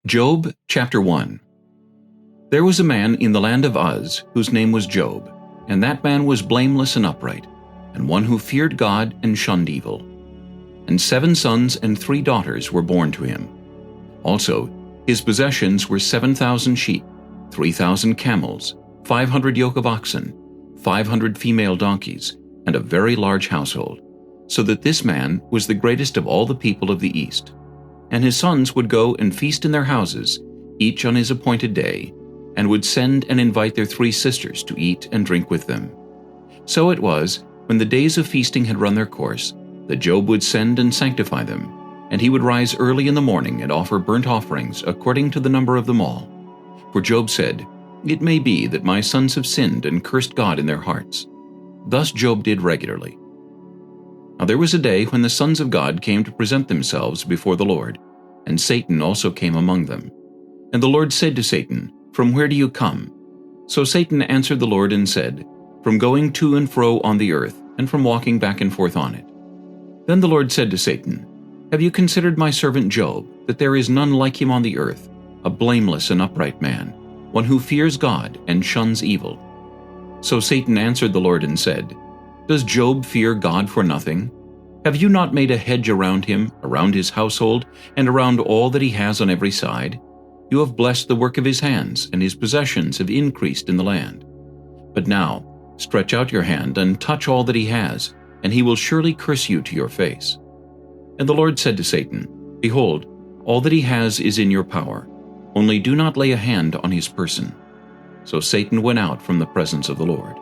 Job chapter 1. There was a man in the land of Uz, whose name was Job, and that man was blameless and upright, and one who feared God and shunned evil. And 7 sons and 3 daughters were born to him. Also, his possessions were 7,000 sheep, 3,000 camels, 500 yoke of oxen, 500 female donkeys, and a very large household, so that this man was the greatest of all the people of the east. And his sons would go and feast in their houses, each on his appointed day, and would send and invite their 3 sisters to eat and drink with them. So it was, when the days of feasting had run their course, that Job would send and sanctify them, and he would rise early in the morning and offer burnt offerings according to the number of them all. For Job said, "It may be that my sons have sinned and cursed God in their hearts." Thus Job did regularly. Now there was a day when the sons of God came to present themselves before the Lord, and Satan also came among them. And the Lord said to Satan, "From where do you come?" So Satan answered the Lord and said, "From going to and fro on the earth, and from walking back and forth on it." Then the Lord said to Satan, "Have you considered my servant Job, that there is none like him on the earth, a blameless and upright man, one who fears God and shuns evil?" So Satan answered the Lord and said, "Does Job fear God for nothing? Have you not made a hedge around him, around his household, and around all that he has on every side? You have blessed the work of his hands, and his possessions have increased in the land. But now, stretch out your hand and touch all that he has, and he will surely curse you to your face." And the Lord said to Satan, "Behold, all that he has is in your power. Only do not lay a hand on his person." So Satan went out from the presence of the Lord.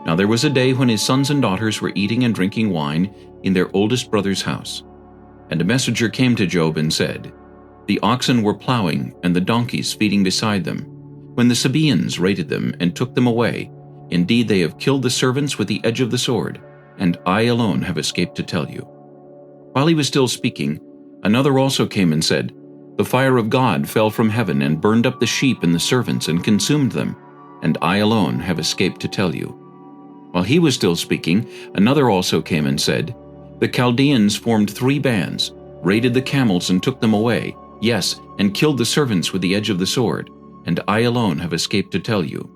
Now there was a day when his sons and daughters were eating and drinking wine in their oldest brother's house. And a messenger came to Job and said, "The oxen were plowing and the donkeys feeding beside them, when the Sabaeans raided them and took them away. Indeed, they have killed the servants with the edge of the sword, and I alone have escaped to tell you." While he was still speaking, another also came and said, "The fire of God fell from heaven and burned up the sheep and the servants and consumed them, and I alone have escaped to tell you." While he was still speaking, another also came and said, "The Chaldeans formed 3 bands, raided the camels and took them away, yes, and killed the servants with the edge of the sword, and I alone have escaped to tell you."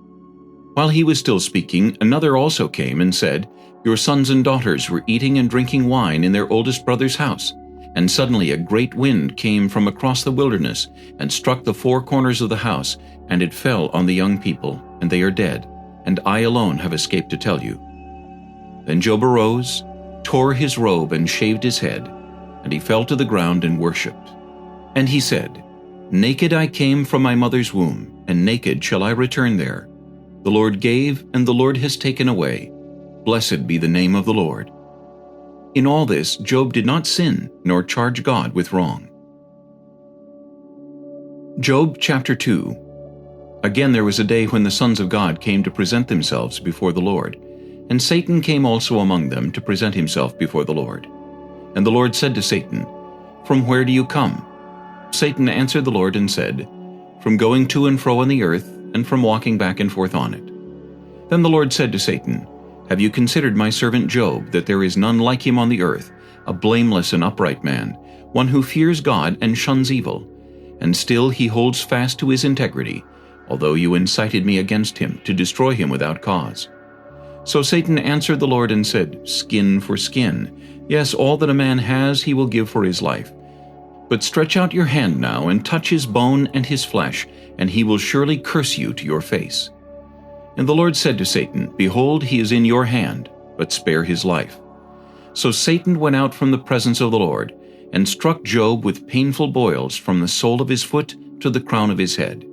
While he was still speaking, another also came and said, "Your sons and daughters were eating and drinking wine in their oldest brother's house, and suddenly a great wind came from across the wilderness and struck the 4 corners of the house, and it fell on the young people, and they are dead, and I alone have escaped to tell you." Then Job arose, tore his robe and shaved his head, and he fell to the ground and worshipped. And he said, "Naked I came from my mother's womb, and naked shall I return there. The Lord gave, and the Lord has taken away. Blessed be the name of the Lord." In all this Job did not sin, nor charge God with wrong. Job chapter 2. Again there was a day when the sons of God came to present themselves before the Lord, and Satan came also among them to present himself before the Lord. And the Lord said to Satan, "From where do you come?" Satan answered the Lord and said, "From going to and fro on the earth, and from walking back and forth on it." Then the Lord said to Satan, "Have you considered my servant Job, that there is none like him on the earth, a blameless and upright man, one who fears God and shuns evil? And still he holds fast to his integrity, although you incited me against him to destroy him without cause." So Satan answered the Lord and said, "Skin for skin. Yes, all that a man has he will give for his life. But stretch out your hand now and touch his bone and his flesh, and he will surely curse you to your face." And the Lord said to Satan, "Behold, he is in your hand, but spare his life." So Satan went out from the presence of the Lord, and struck Job with painful boils from the sole of his foot to the crown of his head.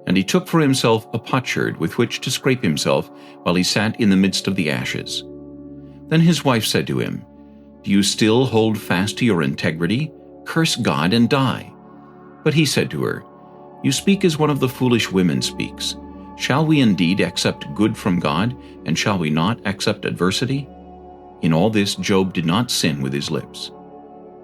And he took for himself a potsherd with which to scrape himself while he sat in the midst of the ashes. Then his wife said to him, "Do you still hold fast to your integrity? Curse God and die." But he said to her, "You speak as one of the foolish women speaks. Shall we indeed accept good from God, and shall we not accept adversity?" In all this Job did not sin with his lips.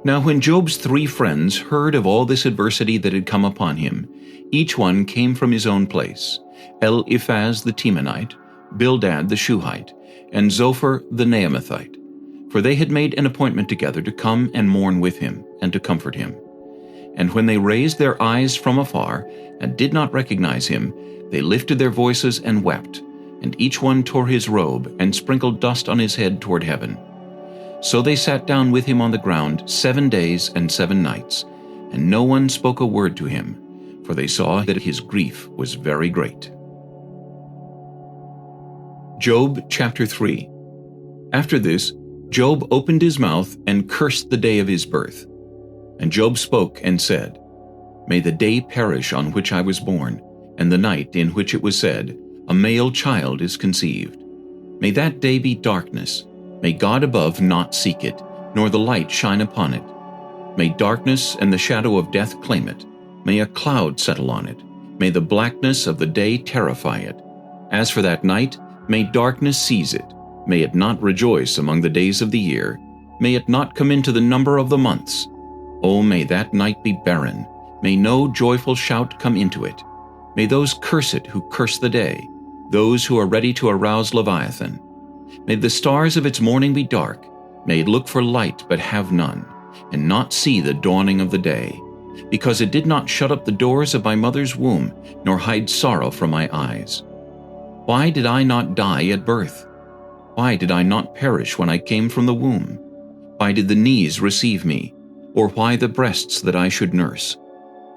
Now when Job's 3 friends heard of all this adversity that had come upon him, each one came from his own place: Eliphaz the Temanite, Bildad the Shuhite, and Zophar the Naamathite. For they had made an appointment together to come and mourn with him, and to comfort him. And when they raised their eyes from afar, and did not recognize him, they lifted their voices and wept, and each one tore his robe, and sprinkled dust on his head toward heaven. So they sat down with him on the ground 7 days and 7 nights, and no one spoke a word to him, for they saw that his grief was very great. Job chapter 3. After this, Job opened his mouth and cursed the day of his birth. And Job spoke and said, May the day perish on which I was born, and the night in which it was said, A male child is conceived. May that day be darkness. May God above not seek it, nor the light shine upon it. May darkness and the shadow of death claim it. May a cloud settle on it. May the blackness of the day terrify it. As for that night, may darkness seize it. May it not rejoice among the days of the year. May it not come into the number of the months. Oh, may that night be barren. May no joyful shout come into it. May those curse it who curse the day, those who are ready to arouse Leviathan. May the stars of its morning be dark. May it look for light but have none, and not see the dawning of the day. Because it did not shut up the doors of my mother's womb, nor hide sorrow from my eyes. Why did I not die at birth? Why did I not perish when I came from the womb? Why did the knees receive me? Or why the breasts that I should nurse?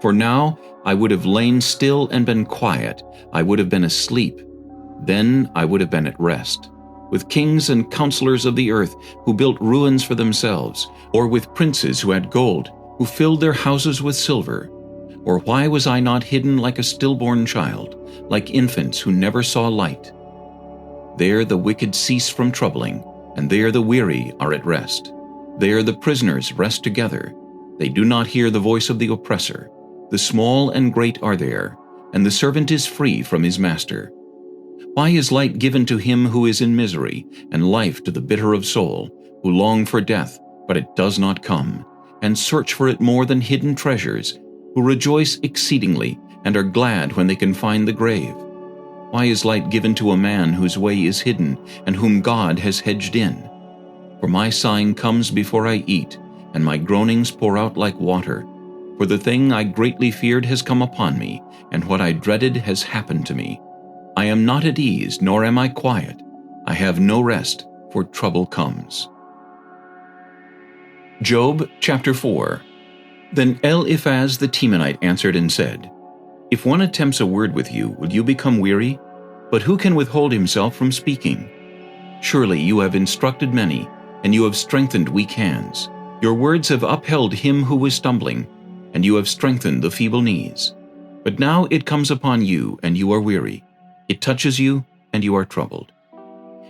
For now I would have lain still and been quiet. I would have been asleep. Then I would have been at rest, with kings and counselors of the earth who built ruins for themselves, or with princes who had gold, who filled their houses with silver. Or why was I not hidden like a stillborn child, like infants who never saw light? There the wicked cease from troubling, and there the weary are at rest. There the prisoners rest together. They do not hear the voice of the oppressor. The small and great are there, and the servant is free from his master. Why is light given to him who is in misery, and life to the bitter of soul, who long for death, but it does not come, and search for it more than hidden treasures, who rejoice exceedingly, and are glad when they can find the grave? Why is light given to a man whose way is hidden, and whom God has hedged in? For my sighing comes before I eat, and my groanings pour out like water. For the thing I greatly feared has come upon me, and what I dreaded has happened to me. I am not at ease, nor am I quiet. I have no rest, for trouble comes. Job chapter 4. Then Eliphaz the Temanite answered and said, If one attempts a word with you, will you become weary? But who can withhold himself from speaking? Surely you have instructed many, and you have strengthened weak hands. Your words have upheld him who was stumbling, and you have strengthened the feeble knees. But now it comes upon you, and you are weary. It touches you, and you are troubled.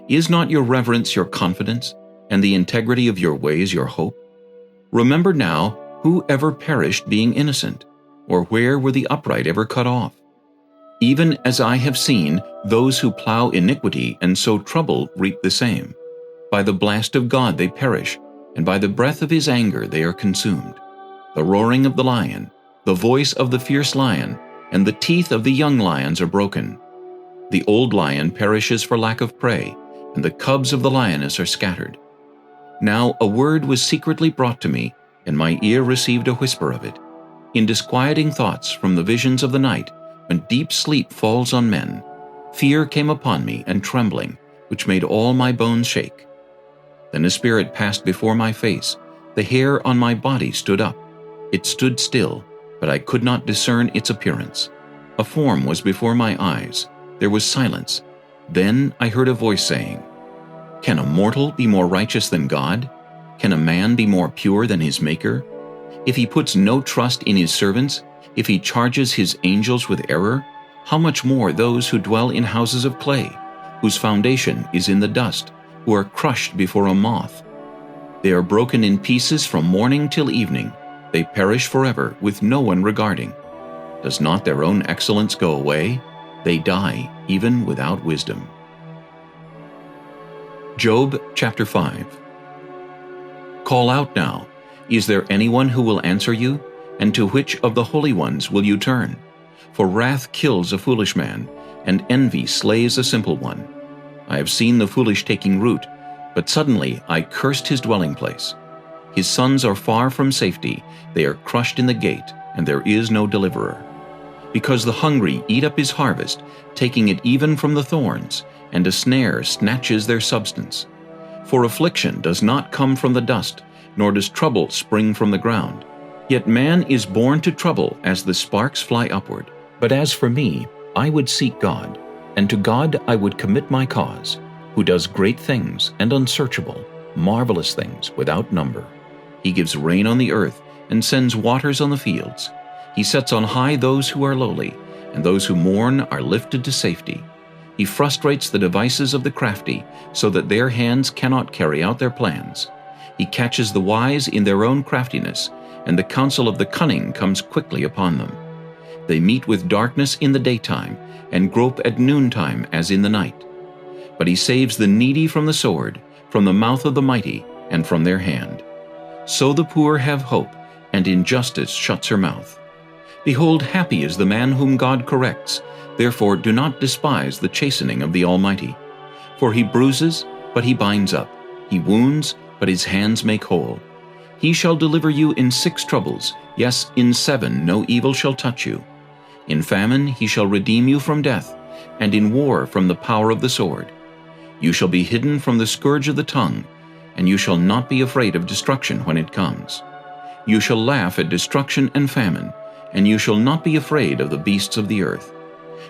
Is not your reverence your confidence, and the integrity of your ways your hope? Remember now, who ever perished being innocent, or where were the upright ever cut off? Even as I have seen, those who plow iniquity and sow trouble reap the same. By the blast of God they perish, and by the breath of his anger they are consumed. The roaring of the lion, the voice of the fierce lion, and the teeth of the young lions are broken. The old lion perishes for lack of prey, and the cubs of the lioness are scattered. Now a word was secretly brought to me, and my ear received a whisper of it. In disquieting thoughts from the visions of the night, when deep sleep falls on men, fear came upon me and trembling, which made all my bones shake. Then a spirit passed before my face. The hair on my body stood up. It stood still, but I could not discern its appearance. A form was before my eyes. There was silence. Then I heard a voice saying, Can a mortal be more righteous than God? Can a man be more pure than his Maker? If he puts no trust in his servants, if he charges his angels with error, how much more those who dwell in houses of clay, whose foundation is in the dust, who are crushed before a moth? They are broken in pieces from morning till evening. They perish forever, with no one regarding. Does not their own excellence go away? They die, even without wisdom. Job chapter 5. Call out now. Is there anyone who will answer you? And to which of the holy ones will you turn? For wrath kills a foolish man, and envy slays a simple one. I have seen the foolish taking root, but suddenly I cursed his dwelling place. His sons are far from safety, they are crushed in the gate, and there is no deliverer. Because the hungry eat up his harvest, taking it even from the thorns, and a snare snatches their substance. For affliction does not come from the dust, nor does trouble spring from the ground. Yet man is born to trouble as the sparks fly upward. But as for me, I would seek God, and to God I would commit my cause, who does great things and unsearchable, marvelous things without number. He gives rain on the earth and sends waters on the fields. He sets on high those who are lowly, and those who mourn are lifted to safety. He frustrates the devices of the crafty, so that their hands cannot carry out their plans. He catches the wise in their own craftiness, and the counsel of the cunning comes quickly upon them. They meet with darkness in the daytime, and grope at noontime as in the night. But he saves the needy from the sword, from the mouth of the mighty, and from their hand. So the poor have hope, and injustice shuts her mouth. Behold, happy is the man whom God corrects. Therefore do not despise the chastening of the Almighty. For he bruises, but he binds up. He wounds, but his hands make whole. He shall deliver you in 6 troubles. Yes, in 7 no evil shall touch you. In famine he shall redeem you from death, and in war from the power of the sword. You shall be hidden from the scourge of the tongue, and you shall not be afraid of destruction when it comes. You shall laugh at destruction and famine, and you shall not be afraid of the beasts of the earth.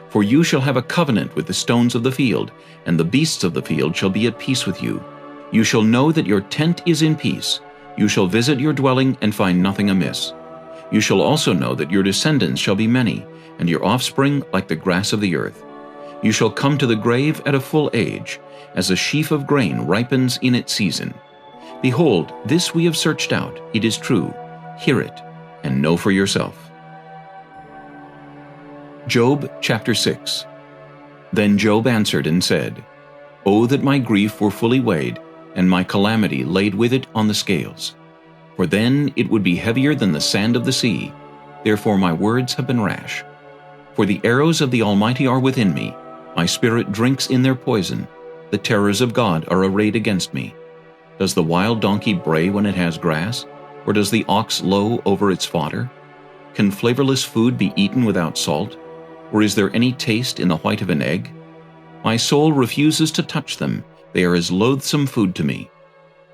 For you shall have a covenant with the stones of the field, and the beasts of the field shall be at peace with you. You shall know that your tent is in peace. You shall visit your dwelling and find nothing amiss. You shall also know that your descendants shall be many, and your offspring like the grass of the earth. You shall come to the grave at a full age, as a sheaf of grain ripens in its season. Behold, this we have searched out, it is true. Hear it, and know for yourself. Job chapter 6. Then Job answered and said, O that my grief were fully weighed, and my calamity laid with it on the scales. For then it would be heavier than the sand of the sea. Therefore my words have been rash. For the arrows of the Almighty are within me. My spirit drinks in their poison. The terrors of God are arrayed against me. Does the wild donkey bray when it has grass? Or does the ox low over its fodder? Can flavorless food be eaten without salt? Or is there any taste in the white of an egg? My soul refuses to touch them. They are as loathsome food to me.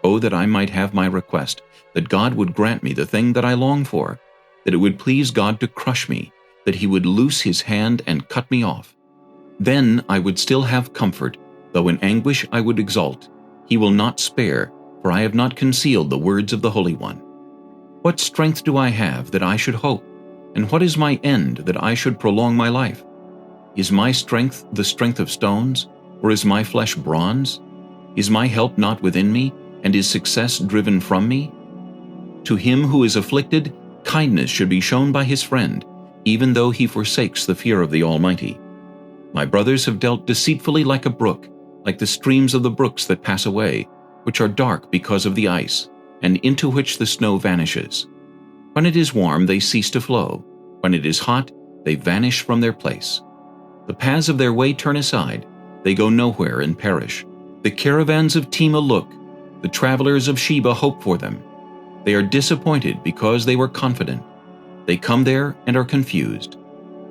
Oh, that I might have my request, that God would grant me the thing that I long for, that it would please God to crush me, that he would loose his hand and cut me off. Then I would still have comfort, though in anguish I would exult. He will not spare, for I have not concealed the words of the Holy One. What strength do I have that I should hope? And what is my end that I should prolong my life? Is my strength the strength of stones, or is my flesh bronze? Is my help not within me, and is success driven from me? To him who is afflicted, kindness should be shown by his friend, even though he forsakes the fear of the Almighty. My brothers have dealt deceitfully like a brook, like the streams of the brooks that pass away, which are dark because of the ice, and into which the snow vanishes. When it is warm, they cease to flow. When it is hot, they vanish from their place. The paths of their way turn aside. They go nowhere and perish. The caravans of Tema look. The travelers of Sheba hope for them. They are disappointed because they were confident. They come there and are confused.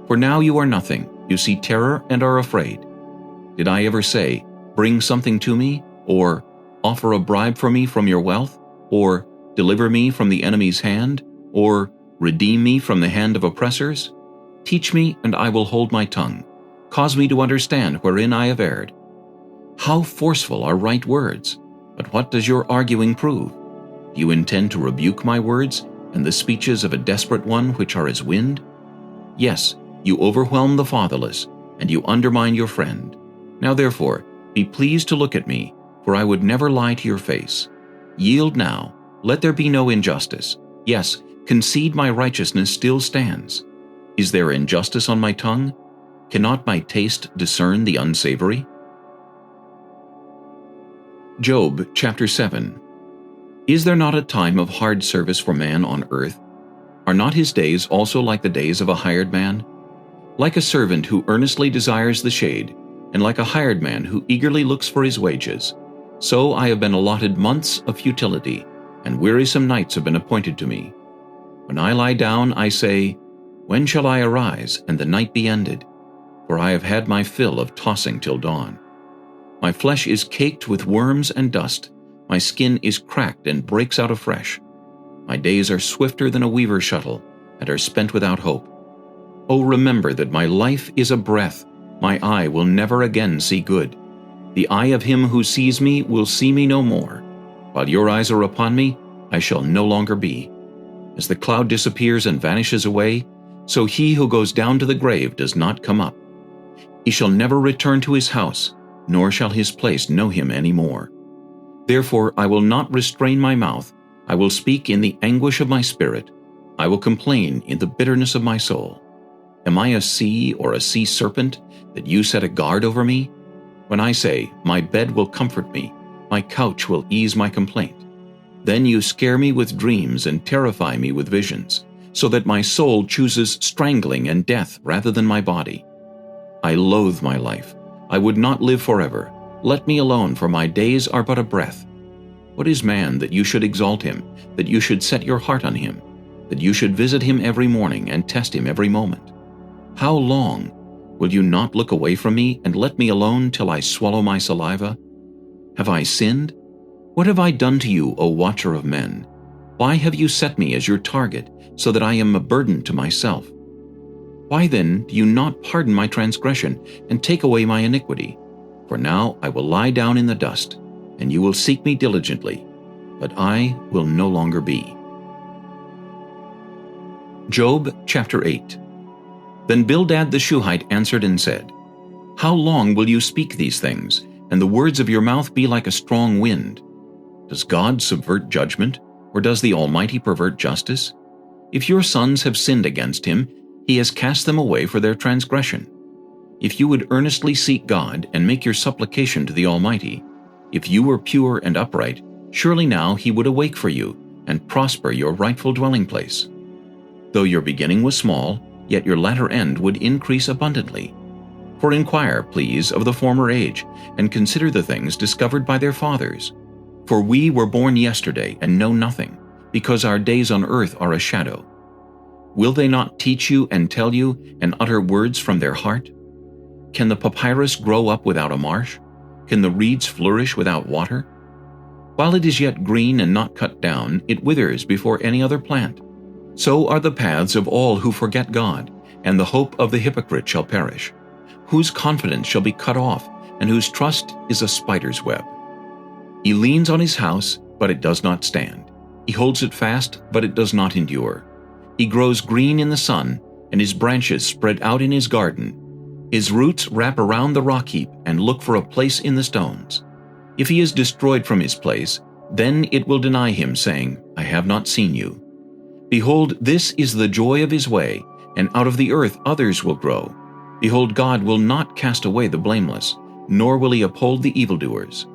For now you are nothing. You see terror and are afraid. Did I ever say, bring something to me? Or offer a bribe for me from your wealth? Or deliver me from the enemy's hand? Or redeem me from the hand of oppressors? Teach me, and I will hold my tongue. Cause me to understand wherein I have erred. How forceful are right words! But what does your arguing prove? Do you intend to rebuke my words, and the speeches of a desperate one which are as wind? Yes, you overwhelm the fatherless, and you undermine your friend. Now therefore, be pleased to look at me, for I would never lie to your face. Yield now, let there be no injustice. Yes, concede my righteousness still stands. Is there injustice on my tongue? Cannot my taste discern the unsavory? Job chapter 7. Is there not a time of hard service for man on earth? Are not his days also like the days of a hired man? Like a servant who earnestly desires the shade, and like a hired man who eagerly looks for his wages, so I have been allotted months of futility, and wearisome nights have been appointed to me. When I lie down, I say, when shall I arise, and the night be ended? For I have had my fill of tossing till dawn. My flesh is caked with worms and dust. My skin is cracked and breaks out afresh. My days are swifter than a weaver's shuttle, and are spent without hope. Oh, remember that my life is a breath. My eye will never again see good. The eye of him who sees me will see me no more. While your eyes are upon me, I shall no longer be. As the cloud disappears and vanishes away, so he who goes down to the grave does not come up. He shall never return to his house, nor shall his place know him any more. Therefore I will not restrain my mouth. I will speak in the anguish of my spirit. I will complain in the bitterness of my soul. Am I a sea or a sea serpent, that you set a guard over me? When I say, my bed will comfort me, my couch will ease my complaint. Then you scare me with dreams and terrify me with visions, so that my soul chooses strangling and death rather than my body. I loathe my life. I would not live forever. Let me alone, for my days are but a breath. What is man that you should exalt him, that you should set your heart on him, that you should visit him every morning and test him every moment? How long? Will you not look away from me and let me alone till I swallow my saliva? Have I sinned? What have I done to you, O watcher of men? Why have you set me as your target, so that I am a burden to myself? Why then do you not pardon my transgression and take away my iniquity? For now I will lie down in the dust, and you will seek me diligently, but I will no longer be. Job chapter 8. Then Bildad the Shuhite answered and said, How long will you speak these things, and the words of your mouth be like a strong wind? Does God subvert judgment, or does the Almighty pervert justice? If your sons have sinned against him, he has cast them away for their transgression. If you would earnestly seek God and make your supplication to the Almighty, if you were pure and upright, surely now he would awake for you and prosper your rightful dwelling place. Though your beginning was small, yet your latter end would increase abundantly. For inquire, please, of the former age, and consider the things discovered by their fathers. For we were born yesterday and know nothing, because our days on earth are a shadow. Will they not teach you and tell you and utter words from their heart? Can the papyrus grow up without a marsh? Can the reeds flourish without water? While it is yet green and not cut down, it withers before any other plant. So are the paths of all who forget God, and the hope of the hypocrite shall perish, whose confidence shall be cut off, and whose trust is a spider's web. He leans on his house, but it does not stand. He holds it fast, but it does not endure. He grows green in the sun, and his branches spread out in his garden. His roots wrap around the rock heap and look for a place in the stones. If he is destroyed from his place, then it will deny him, saying, I have not seen you. Behold, this is the joy of his way, and out of the earth others will grow. Behold, God will not cast away the blameless, nor will he uphold the evildoers.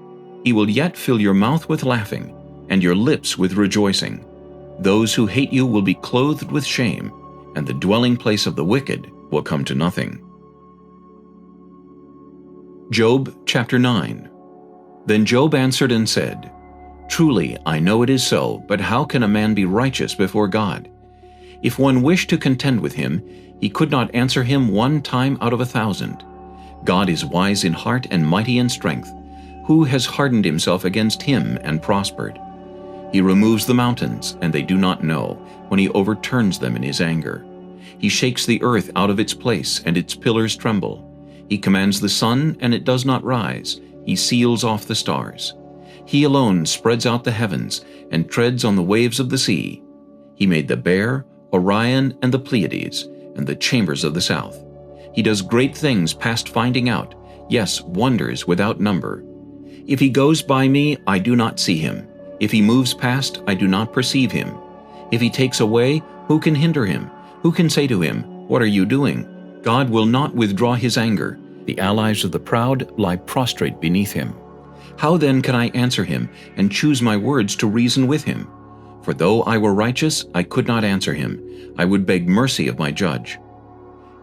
He will yet fill your mouth with laughing, and your lips with rejoicing. Those who hate you will be clothed with shame, and the dwelling place of the wicked will come to nothing. Job chapter 9. Then Job answered and said, Truly I know it is so, but how can a man be righteous before God? If one wished to contend with him, he could not answer him 1 time out of 1,000. God is wise in heart and mighty in strength. Who has hardened himself against him and prospered? He removes the mountains, and they do not know, when he overturns them in his anger. He shakes the earth out of its place, and its pillars tremble. He commands the sun, and it does not rise. He seals off the stars. He alone spreads out the heavens, and treads on the waves of the sea. He made the Bear, Orion, and the Pleiades, and the chambers of the south. He does great things past finding out, yes, wonders without number. If he goes by me, I do not see him. If he moves past, I do not perceive him. If he takes away, who can hinder him? Who can say to him, What are you doing? God will not withdraw his anger. The allies of the proud lie prostrate beneath him. How then can I answer him, and choose my words to reason with him? For though I were righteous, I could not answer him. I would beg mercy of my judge.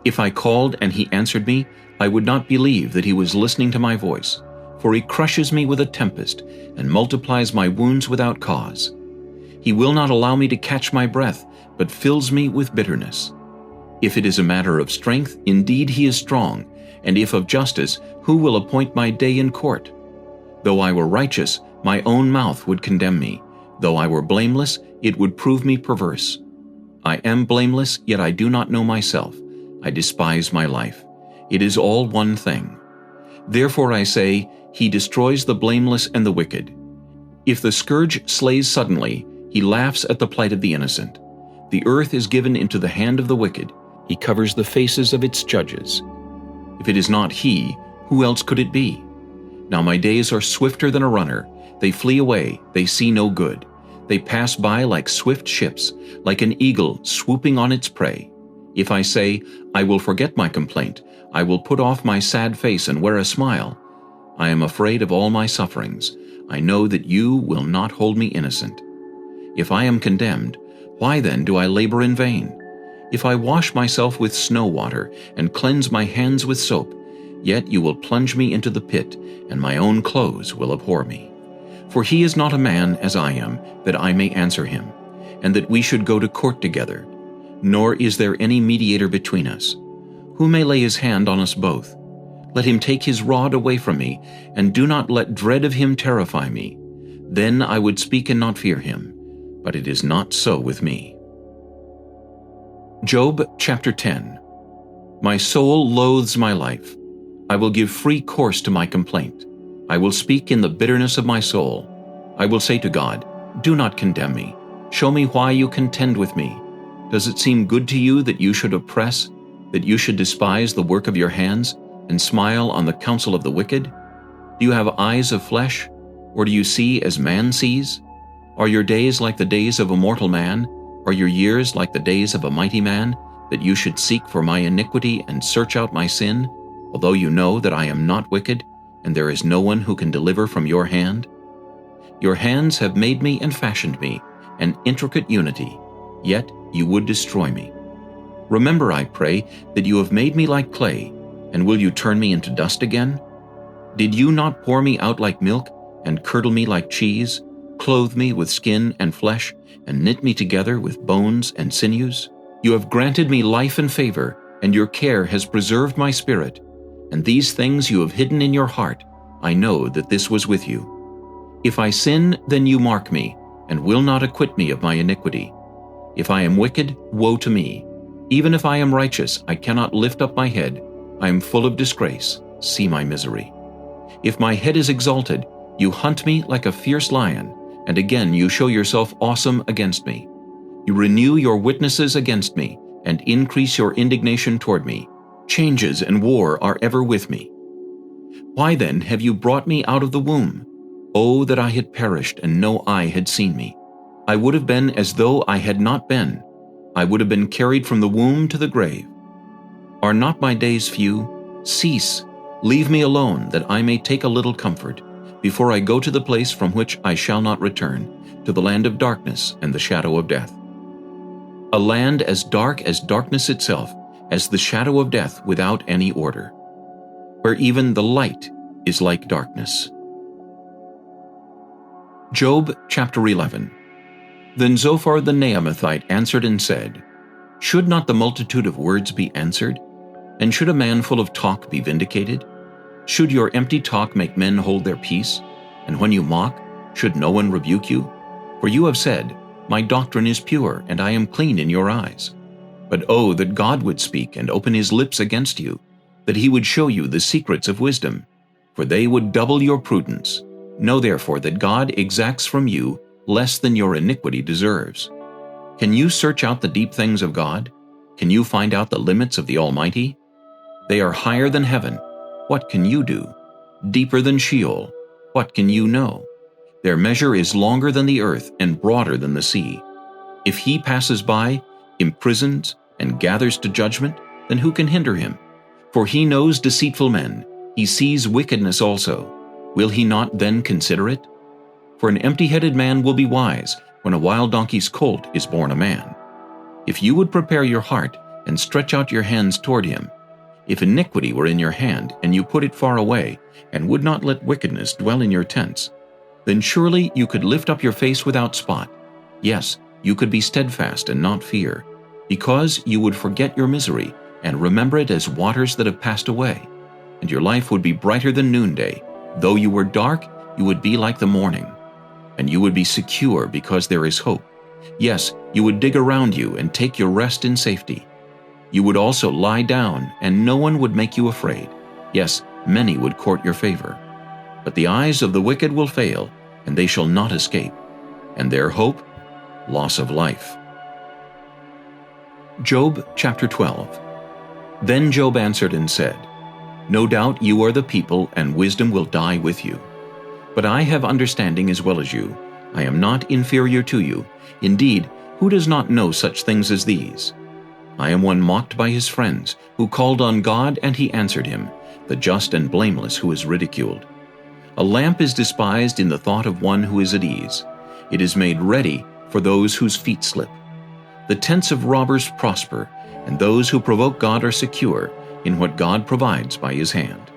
If I called and he answered me, I would not believe that he was listening to my voice. For he crushes me with a tempest, and multiplies my wounds without cause. He will not allow me to catch my breath, but fills me with bitterness. If it is a matter of strength, indeed he is strong, and if of justice, who will appoint my day in court? Though I were righteous, my own mouth would condemn me. Though I were blameless, it would prove me perverse. I am blameless, yet I do not know myself. I despise my life. It is all one thing. Therefore I say, he destroys the blameless and the wicked. If the scourge slays suddenly, he laughs at the plight of the innocent. The earth is given into the hand of the wicked. He covers the faces of its judges. If it is not he, who else could it be? Now my days are swifter than a runner. They flee away, they see no good. They pass by like swift ships, like an eagle swooping on its prey. If I say, I will forget my complaint, I will put off my sad face and wear a smile. I am afraid of all my sufferings. I know that you will not hold me innocent. If I am condemned, why then do I labor in vain? If I wash myself with snow water and cleanse my hands with soap, yet you will plunge me into the pit, and my own clothes will abhor me. For he is not a man as I am, that I may answer him, and that we should go to court together. Nor is there any mediator between us. Who may lay his hand on us both? Let him take his rod away from me, and do not let dread of him terrify me. Then I would speak and not fear him. But it is not so with me. Job chapter 10. My soul loathes my life. I will give free course to my complaint. I will speak in the bitterness of my soul. I will say to God, do not condemn me. Show me why you contend with me. Does it seem good to you that you should oppress, that you should despise the work of your hands, and smile on the counsel of the wicked? Do you have eyes of flesh, or do you see as man sees? Are your days like the days of a mortal man? Are your years like the days of a mighty man, that you should seek for my iniquity and search out my sin, although you know that I am not wicked, and there is no one who can deliver from your hand? Your hands have made me and fashioned me, an intricate unity, yet you would destroy me. Remember, I pray, that you have made me like clay, and will you turn me into dust again? Did you not pour me out like milk, and curdle me like cheese, clothe me with skin and flesh, and knit me together with bones and sinews? You have granted me life and favor, and your care has preserved my spirit. And these things you have hidden in your heart. I know that this was with you. If I sin, then you mark me, and will not acquit me of my iniquity. If I am wicked, woe to me. Even if I am righteous, I cannot lift up my head. I am full of disgrace. See my misery. If my head is exalted, you hunt me like a fierce lion, and again you show yourself awesome against me. You renew your witnesses against me, and increase your indignation toward me. Changes and war are ever with me. Why then have you brought me out of the womb? Oh, that I had perished, and no eye had seen me. I would have been as though I had not been. I would have been carried from the womb to the grave. Are not my days few? Cease, leave me alone, that I may take a little comfort, before I go to the place from which I shall not return, to the land of darkness and the shadow of death. A land as dark as darkness itself, as the shadow of death without any order, where even the light is like darkness. Job chapter 11. Then Zophar the Naamathite answered and said, Should not the multitude of words be answered? And should a man full of talk be vindicated? Should your empty talk make men hold their peace? And when you mock, should no one rebuke you? For you have said, My doctrine is pure, and I am clean in your eyes. But oh, that God would speak and open his lips against you, that he would show you the secrets of wisdom, for they would double your prudence. Know therefore that God exacts from you less than your iniquity deserves. Can you search out the deep things of God? Can you find out the limits of the Almighty? They are higher than heaven. What can you do? Deeper than Sheol. What can you know? Their measure is longer than the earth and broader than the sea. If he passes by, imprisons, and gathers to judgment, then who can hinder him? For he knows deceitful men. He sees wickedness also. Will he not then consider it? For an empty-headed man will be wise when a wild donkey's colt is born a man. If you would prepare your heart and stretch out your hands toward him, if iniquity were in your hand and you put it far away and would not let wickedness dwell in your tents, then surely you could lift up your face without spot. Yes, you could be steadfast and not fear, because you would forget your misery and remember it as waters that have passed away, and your life would be brighter than noonday. Though you were dark, you would be like the morning, and you would be secure because there is hope. Yes, you would dig around you and take your rest in safety. You would also lie down, and no one would make you afraid. Yes, many would court your favor. But the eyes of the wicked will fail, and they shall not escape, and their hope, loss of life. Job chapter 12. Then Job answered and said, No doubt you are the people, and wisdom will die with you. But I have understanding as well as you. I am not inferior to you. Indeed, who does not know such things as these? I am one mocked by his friends, who called on God, and he answered him, the just and blameless who is ridiculed. A lamp is despised in the thought of one who is at ease. It is made ready for those whose feet slip. The tents of robbers prosper, and those who provoke God are secure in what God provides by his hand.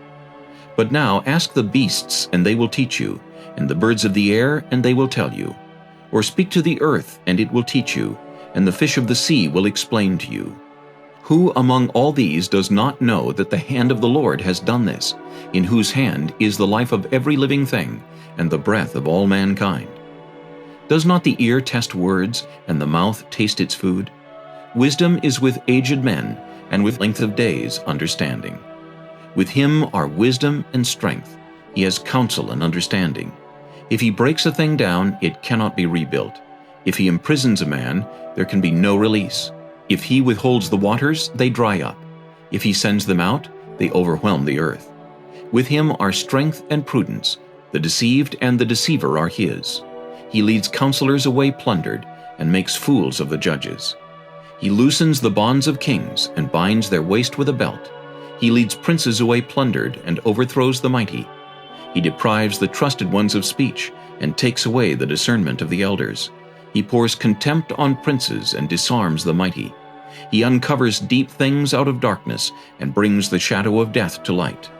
But now ask the beasts, and they will teach you, and the birds of the air, and they will tell you. Or speak to the earth, and it will teach you, and the fish of the sea will explain to you. Who among all these does not know that the hand of the Lord has done this, in whose hand is the life of every living thing, and the breath of all mankind? Does not the ear test words, and the mouth taste its food? Wisdom is with aged men, and with length of days understanding. With him are wisdom and strength. He has counsel and understanding. If he breaks a thing down, it cannot be rebuilt. If he imprisons a man, there can be no release. If he withholds the waters, they dry up. If he sends them out, they overwhelm the earth. With him are strength and prudence. The deceived and the deceiver are his. He leads counselors away plundered, and makes fools of the judges. He loosens the bonds of kings, and binds their waist with a belt. He leads princes away plundered, and overthrows the mighty. He deprives the trusted ones of speech, and takes away the discernment of the elders. He pours contempt on princes, and disarms the mighty. He uncovers deep things out of darkness, and brings the shadow of death to light.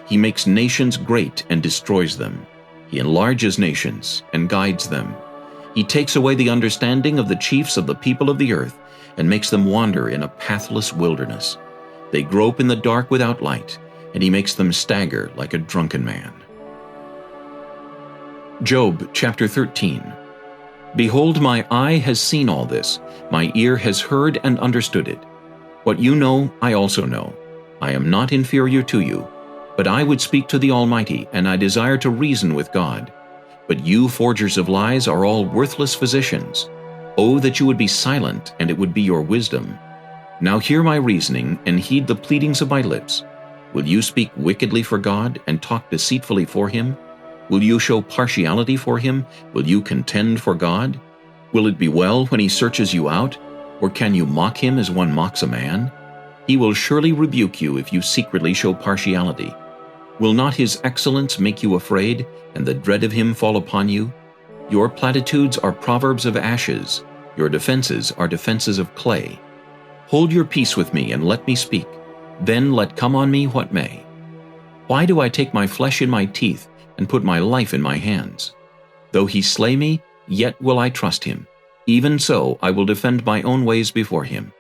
He makes nations great, and destroys them. He enlarges nations, and guides them. He takes away the understanding of the chiefs of the people of the earth, and makes them wander in a pathless wilderness. They grope in the dark without light, and he makes them stagger like a drunken man. Job chapter 13. Behold, my eye has seen all this, my ear has heard and understood it. What you know, I also know. I am not inferior to you, but I would speak to the Almighty, and I desire to reason with God. But you forgers of lies are all worthless physicians. Oh, that you would be silent, and it would be your wisdom. Now hear my reasoning, and heed the pleadings of my lips. Will you speak wickedly for God, and talk deceitfully for him? Will you show partiality for him? Will you contend for God? Will it be well when he searches you out? Or can you mock him as one mocks a man? He will surely rebuke you if you secretly show partiality. Will not his excellence make you afraid, and the dread of him fall upon you? Your platitudes are proverbs of ashes. Your defenses are defenses of clay. Hold your peace with me, and let me speak. Then let come on me what may. Why do I take my flesh in my teeth, and put my life in my hands? Though he slay me, yet will I trust him. Even so I will defend my own ways before him.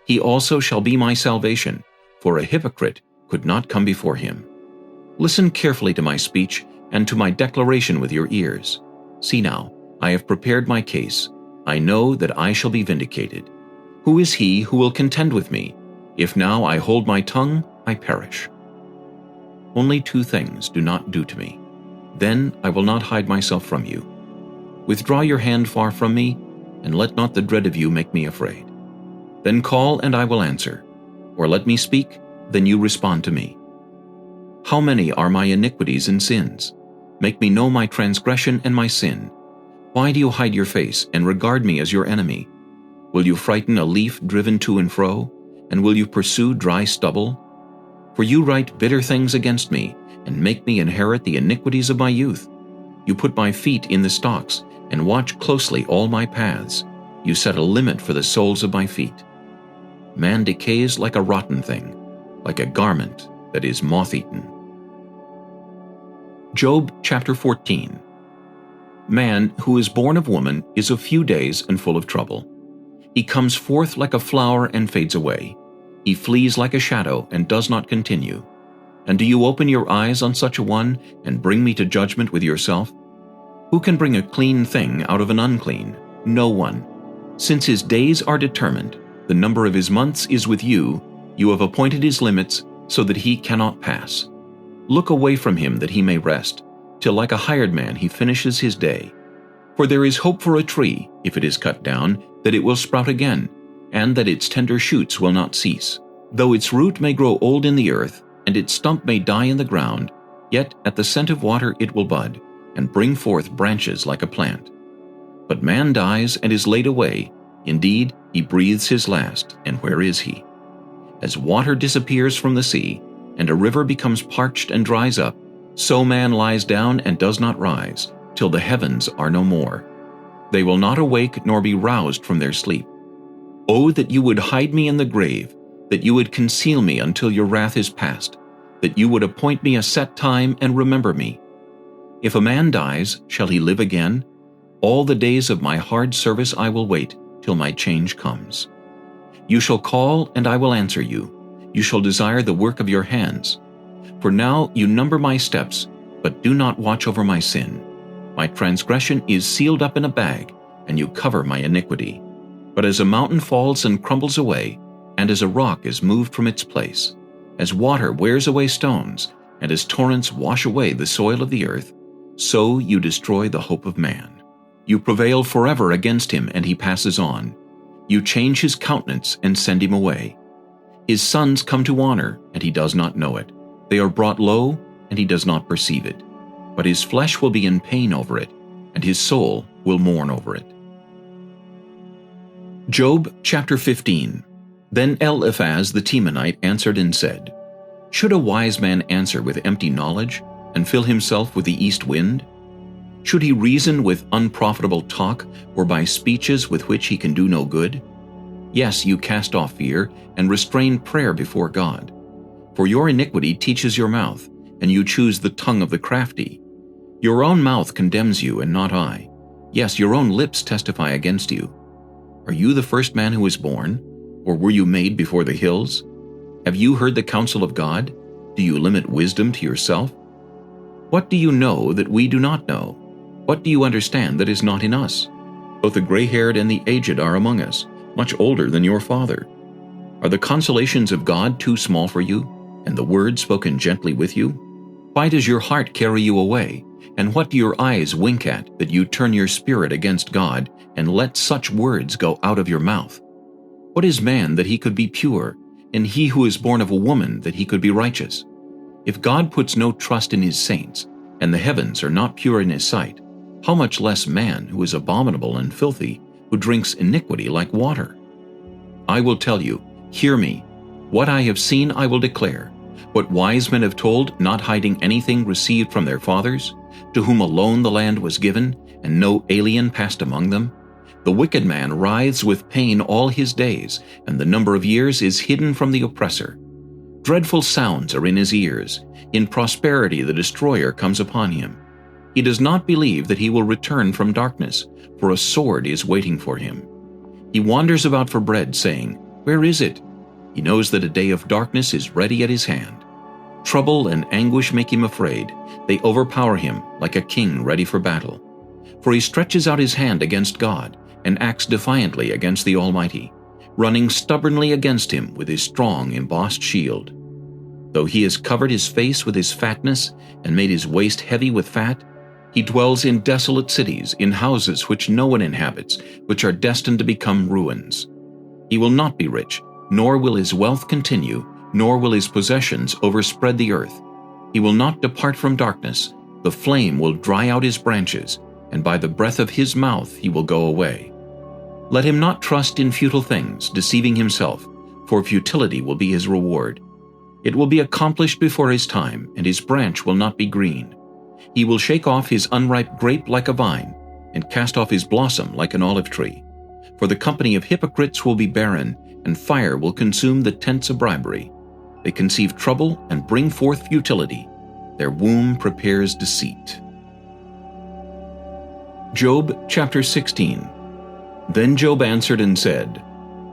He also shall be my salvation, for a hypocrite could not come before him. Listen carefully to my speech, and to my declaration with your ears. See now, I have prepared my case. I know that I shall be vindicated. Who is he who will contend with me? If now I hold my tongue, I perish. Only two things do not do to me. Then I will not hide myself from you. Withdraw your hand far from me, and let not the dread of you make me afraid. Then call, and I will answer. Or let me speak, then you respond to me. How many are my iniquities and sins? Make me know my transgression and my sin. Why do you hide your face, and regard me as your enemy? Will you frighten a leaf driven to and fro? And will you pursue dry stubble? For you write bitter things against me, and make me inherit the iniquities of my youth. You put my feet in the stocks, and watch closely all my paths. You set a limit for the soles of my feet. Man decays like a rotten thing, like a garment that is moth-eaten. Job chapter 14. Man who is born of woman is of few days and full of trouble. He comes forth like a flower and fades away. He flees like a shadow and does not continue. And do you open your eyes on such a one and bring me to judgment with yourself? Who can bring a clean thing out of an unclean? No one. Since his days are determined, the number of his months is with you, you have appointed his limits so that he cannot pass. Look away from him that he may rest, till like a hired man he finishes his day. For there is hope for a tree, if it is cut down, that it will sprout again, and that its tender shoots will not cease. Though its root may grow old in the earth, and its stump may die in the ground, yet at the scent of water it will bud, and bring forth branches like a plant. But man dies and is laid away. Indeed, he breathes his last, and where is he? As water disappears from the sea, and a river becomes parched and dries up, so man lies down and does not rise, till the heavens are no more. They will not awake nor be roused from their sleep. Oh, that you would hide me in the grave, that you would conceal me until your wrath is past, that you would appoint me a set time and remember me. If a man dies, shall he live again? All the days of my hard service I will wait, till my change comes. You shall call, and I will answer you. You shall desire the work of your hands. For now you number my steps, but do not watch over my sin. My transgression is sealed up in a bag, and you cover my iniquity. But as a mountain falls and crumbles away, and as a rock is moved from its place, as water wears away stones, and as torrents wash away the soil of the earth, so you destroy the hope of man. You prevail forever against him, and he passes on. You change his countenance and send him away. His sons come to honor, and he does not know it. They are brought low, and he does not perceive it. But his flesh will be in pain over it, and his soul will mourn over it. Job chapter 15. Then Eliphaz the Temanite answered and said, Should a wise man answer with empty knowledge, and fill himself with the east wind? Should he reason with unprofitable talk, or by speeches with which he can do no good? Yes, you cast off fear, and restrain prayer before God. For your iniquity teaches your mouth, and you choose the tongue of the crafty. Your own mouth condemns you, and not I. Yes, your own lips testify against you. Are you the first man who was born? Or were you made before the hills? Have you heard the counsel of God? Do you limit wisdom to yourself? What do you know that we do not know? What do you understand that is not in us? Both the gray-haired and the aged are among us, much older than your father. Are the consolations of God too small for you, and the word spoken gently with you? Why does your heart carry you away, and what do your eyes wink at, that you turn your spirit against God, and let such words go out of your mouth? What is man that he could be pure, and he who is born of a woman that he could be righteous? If God puts no trust in his saints, and the heavens are not pure in his sight, how much less man who is abominable and filthy, who drinks iniquity like water? I will tell you, hear me. What I have seen I will declare. What wise men have told, not hiding anything received from their fathers, to whom alone the land was given, and no alien passed among them. The wicked man writhes with pain all his days, and the number of years is hidden from the oppressor. Dreadful sounds are in his ears. In prosperity the destroyer comes upon him. He does not believe that he will return from darkness, for a sword is waiting for him. He wanders about for bread, saying, Where is it? He knows that a day of darkness is ready at his hand. Trouble and anguish make him afraid. They overpower him like a king ready for battle. For he stretches out his hand against God, and acts defiantly against the Almighty, running stubbornly against him with his strong embossed shield. Though he has covered his face with his fatness, and made his waist heavy with fat, he dwells in desolate cities, in houses which no one inhabits, which are destined to become ruins. He will not be rich, nor will his wealth continue, nor will his possessions overspread the earth. He will not depart from darkness. The flame will dry out his branches, and by the breath of his mouth he will go away. Let him not trust in futile things, deceiving himself, for futility will be his reward. It will be accomplished before his time, and his branch will not be green. He will shake off his unripe grape like a vine, and cast off his blossom like an olive tree. For the company of hypocrites will be barren, and fire will consume the tents of bribery. They conceive trouble and bring forth futility. Their womb prepares deceit. Job chapter 16. Then Job answered and said,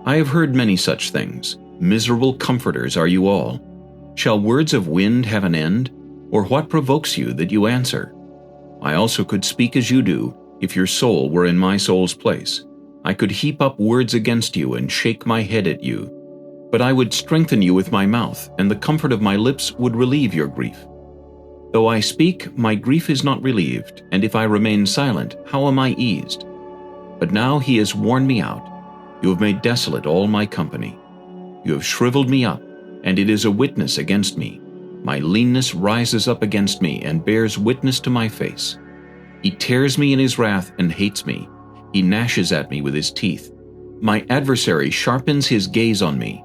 I have heard many such things. Miserable comforters are you all. Shall words of wind have an end? Or what provokes you that you answer? I also could speak as you do, if your soul were in my soul's place. I could heap up words against you and shake my head at you. But I would strengthen you with my mouth, and the comfort of my lips would relieve your grief. Though I speak, my grief is not relieved, and if I remain silent, how am I eased? But now he has worn me out. You have made desolate all my company. You have shriveled me up, and it is a witness against me. My leanness rises up against me and bears witness to my face. He tears me in his wrath and hates me. He gnashes at me with his teeth. My adversary sharpens his gaze on me.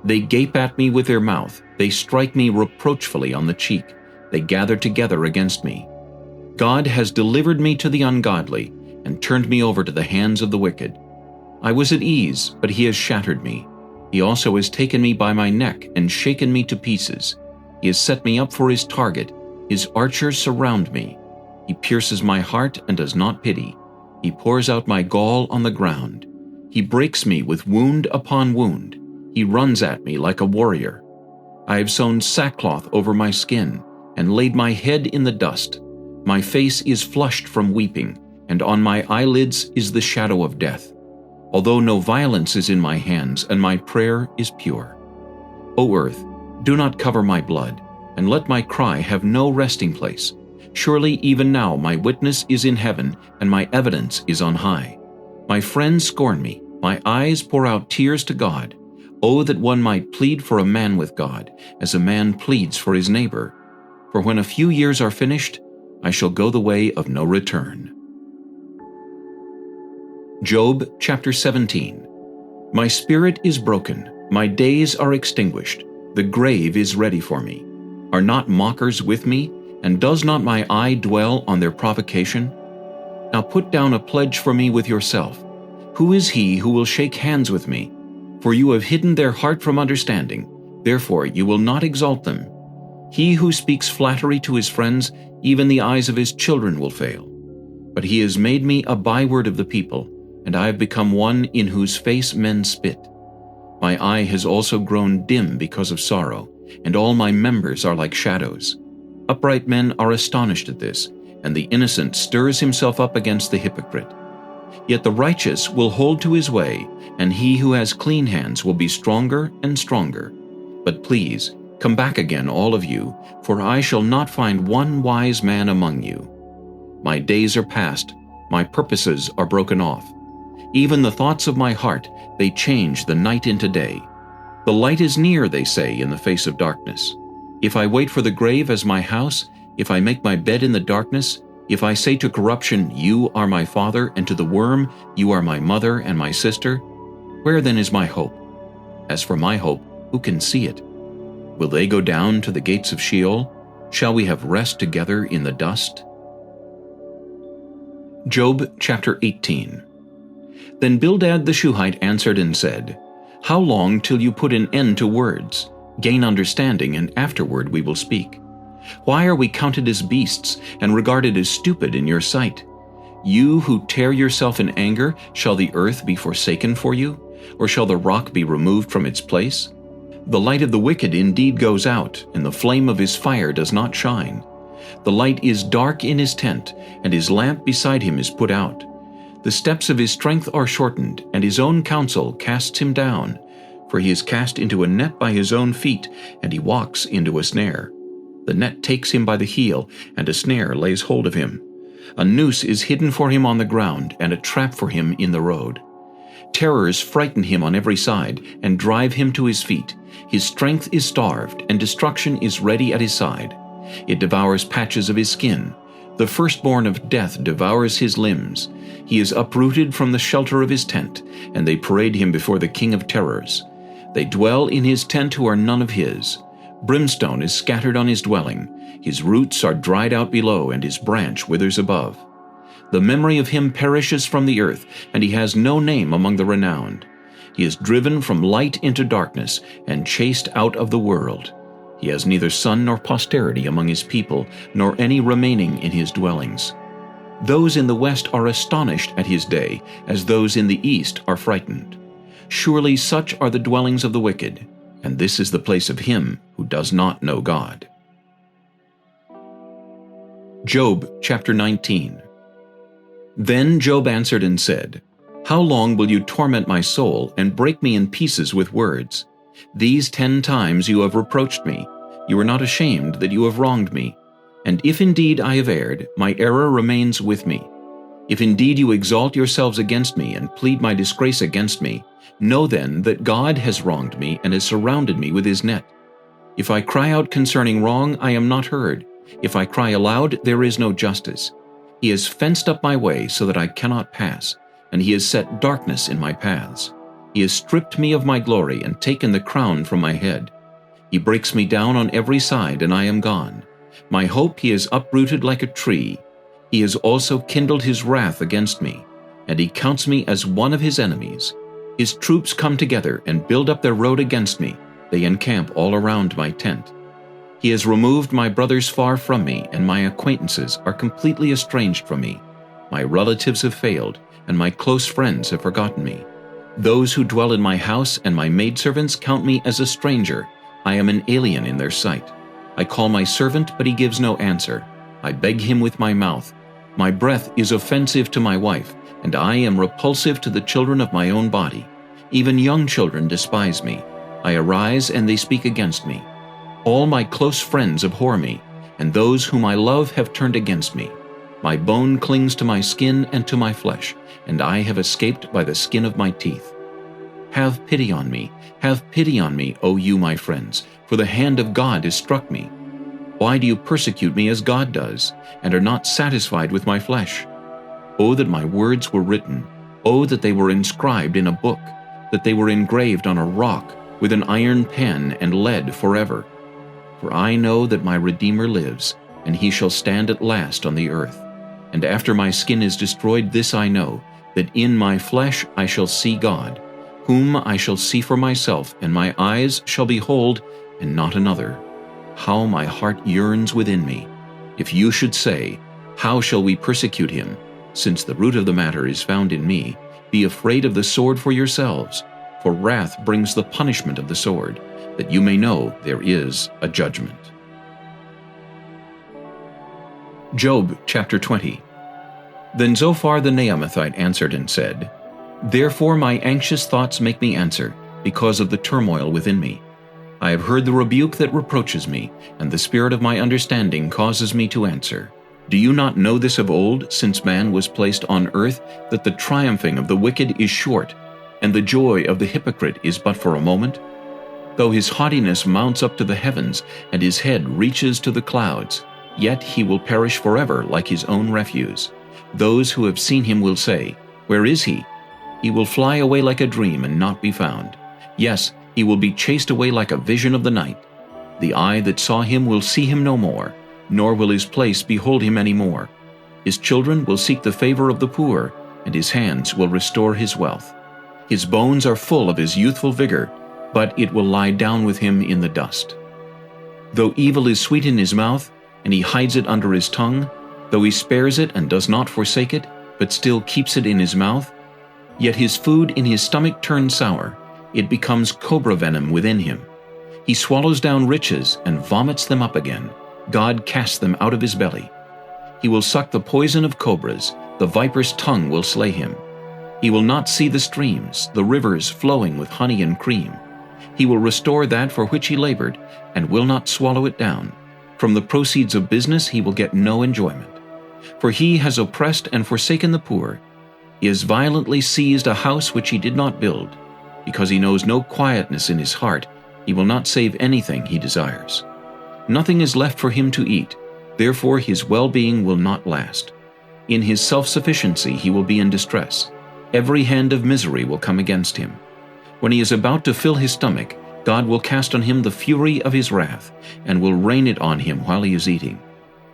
They gape at me with their mouth. They strike me reproachfully on the cheek. They gather together against me. God has delivered me to the ungodly and turned me over to the hands of the wicked. I was at ease, but he has shattered me. He also has taken me by my neck and shaken me to pieces. He has set me up for his target. His archers surround me. He pierces my heart and does not pity. He pours out my gall on the ground. He breaks me with wound upon wound. He runs at me like a warrior. I have sewn sackcloth over my skin and laid my head in the dust. My face is flushed from weeping, and on my eyelids is the shadow of death. Although no violence is in my hands, and my prayer is pure. O earth, do not cover my blood, and let my cry have no resting place. Surely even now my witness is in heaven, and my evidence is on high. My friends scorn me. My eyes pour out tears to God. Oh, that one might plead for a man with God, as a man pleads for his neighbor. For when a few years are finished, I shall go the way of no return. Job chapter 17. My spirit is broken. My days are extinguished. The grave is ready for me. Are not mockers with me? And does not my eye dwell on their provocation? Now put down a pledge for me with yourself. Who is he who will shake hands with me? For you have hidden their heart from understanding. Therefore you will not exalt them. He who speaks flattery to his friends, even the eyes of his children will fail. But he has made me a byword of the people, and I have become one in whose face men spit. My eye has also grown dim because of sorrow, and all my members are like shadows. Upright men are astonished at this, and the innocent stirs himself up against the hypocrite. Yet the righteous will hold to his way, and he who has clean hands will be stronger and stronger. But please, come back again, all of you, for I shall not find one wise man among you. My days are past, my purposes are broken off. Even the thoughts of my heart, they change the night into day. The light is near, they say, in the face of darkness. If I wait for the grave as my house, if I make my bed in the darkness, if I say to corruption, you are my father, and to the worm, you are my mother and my sister, where then is my hope? As for my hope, who can see it? Will they go down to the gates of Sheol? Shall we have rest together in the dust? Job chapter 18. Then Bildad the Shuhite answered and said, How long till you put an end to words? Gain understanding, and afterward we will speak. Why are we counted as beasts, and regarded as stupid in your sight? You who tear yourself in anger, shall the earth be forsaken for you? Or shall the rock be removed from its place? The light of the wicked indeed goes out, and the flame of his fire does not shine. The light is dark in his tent, and his lamp beside him is put out. The steps of his strength are shortened, and his own counsel casts him down. For he is cast into a net by his own feet, and he walks into a snare. The net takes him by the heel, and a snare lays hold of him. A noose is hidden for him on the ground, and a trap for him in the road. Terrors frighten him on every side, and drive him to his feet. His strength is starved, and destruction is ready at his side. It devours patches of his skin. The firstborn of death devours his limbs. He is uprooted from the shelter of his tent, and they parade him before the king of terrors. They dwell in his tent who are none of his. Brimstone is scattered on his dwelling. His roots are dried out below, and his branch withers above. The memory of him perishes from the earth, and he has no name among the renowned. He is driven from light into darkness, and chased out of the world. He has neither son nor posterity among his people, nor any remaining in his dwellings. Those in the west are astonished at his day, as those in the east are frightened. Surely such are the dwellings of the wicked, and this is the place of him who does not know God. Job chapter 19. Then Job answered and said, How long will you torment my soul and break me in pieces with words? These 10 times you have reproached me. You are not ashamed that you have wronged me. And if indeed I have erred, my error remains with me. If indeed you exalt yourselves against me and plead my disgrace against me, know then that God has wronged me and has surrounded me with his net. If I cry out concerning wrong, I am not heard. If I cry aloud, there is no justice. He has fenced up my way so that I cannot pass, and he has set darkness in my paths. He has stripped me of my glory and taken the crown from my head. He breaks me down on every side, and I am gone. My hope he has uprooted like a tree. He has also kindled his wrath against me, and he counts me as one of his enemies. His troops come together and build up their road against me. They encamp all around my tent. He has removed my brothers far from me, and my acquaintances are completely estranged from me. My relatives have failed, and my close friends have forgotten me. Those who dwell in my house and my maidservants count me as a stranger. I am an alien in their sight. I call my servant, but he gives no answer. I beg him with my mouth. My breath is offensive to my wife, and I am repulsive to the children of my own body. Even young children despise me. I arise, and they speak against me. All my close friends abhor me, and those whom I love have turned against me. My bone clings to my skin and to my flesh, and I have escaped by the skin of my teeth. Have pity on me, O you my friends, for the hand of God has struck me. Why do you persecute me as God does, and are not satisfied with my flesh? Oh, that my words were written. Oh, that they were inscribed in a book, that they were engraved on a rock, with an iron pen and lead forever. For I know that my Redeemer lives, and he shall stand at last on the earth. And after my skin is destroyed, this I know, that in my flesh I shall see God, whom I shall see for myself, and my eyes shall behold, and not another. How my heart yearns within me! If you should say, How shall we persecute him? Since the root of the matter is found in me, be afraid of the sword for yourselves, for wrath brings the punishment of the sword, that you may know there is a judgment. Job chapter 20. Then Zophar the Naamathite answered and said, Therefore my anxious thoughts make me answer, because of the turmoil within me. I have heard the rebuke that reproaches me, and the spirit of my understanding causes me to answer. Do you not know this of old, since man was placed on earth, that the triumphing of the wicked is short, and the joy of the hypocrite is but for a moment? Though his haughtiness mounts up to the heavens, and his head reaches to the clouds, yet he will perish forever like his own refuse. Those who have seen him will say, Where is he? He will fly away like a dream and not be found. Yes, he will be chased away like a vision of the night. The eye that saw him will see him no more, nor will his place behold him any more. His children will seek the favor of the poor, and his hands will restore his wealth. His bones are full of his youthful vigor, but it will lie down with him in the dust. Though evil is sweet in his mouth, and he hides it under his tongue, though he spares it and does not forsake it, but still keeps it in his mouth, yet his food in his stomach turns sour, it becomes cobra venom within him. He swallows down riches and vomits them up again. God casts them out of his belly. He will suck the poison of cobras, the viper's tongue will slay him. He will not see the streams, the rivers flowing with honey and cream. He will restore that for which he labored, and will not swallow it down. From the proceeds of business he will get no enjoyment. For he has oppressed and forsaken the poor. He has violently seized a house which he did not build. Because he knows no quietness in his heart, he will not save anything he desires. Nothing is left for him to eat, therefore his well-being will not last. In his self-sufficiency he will be in distress. Every hand of misery will come against him. When he is about to fill his stomach, God will cast on him the fury of his wrath, and will rain it on him while he is eating.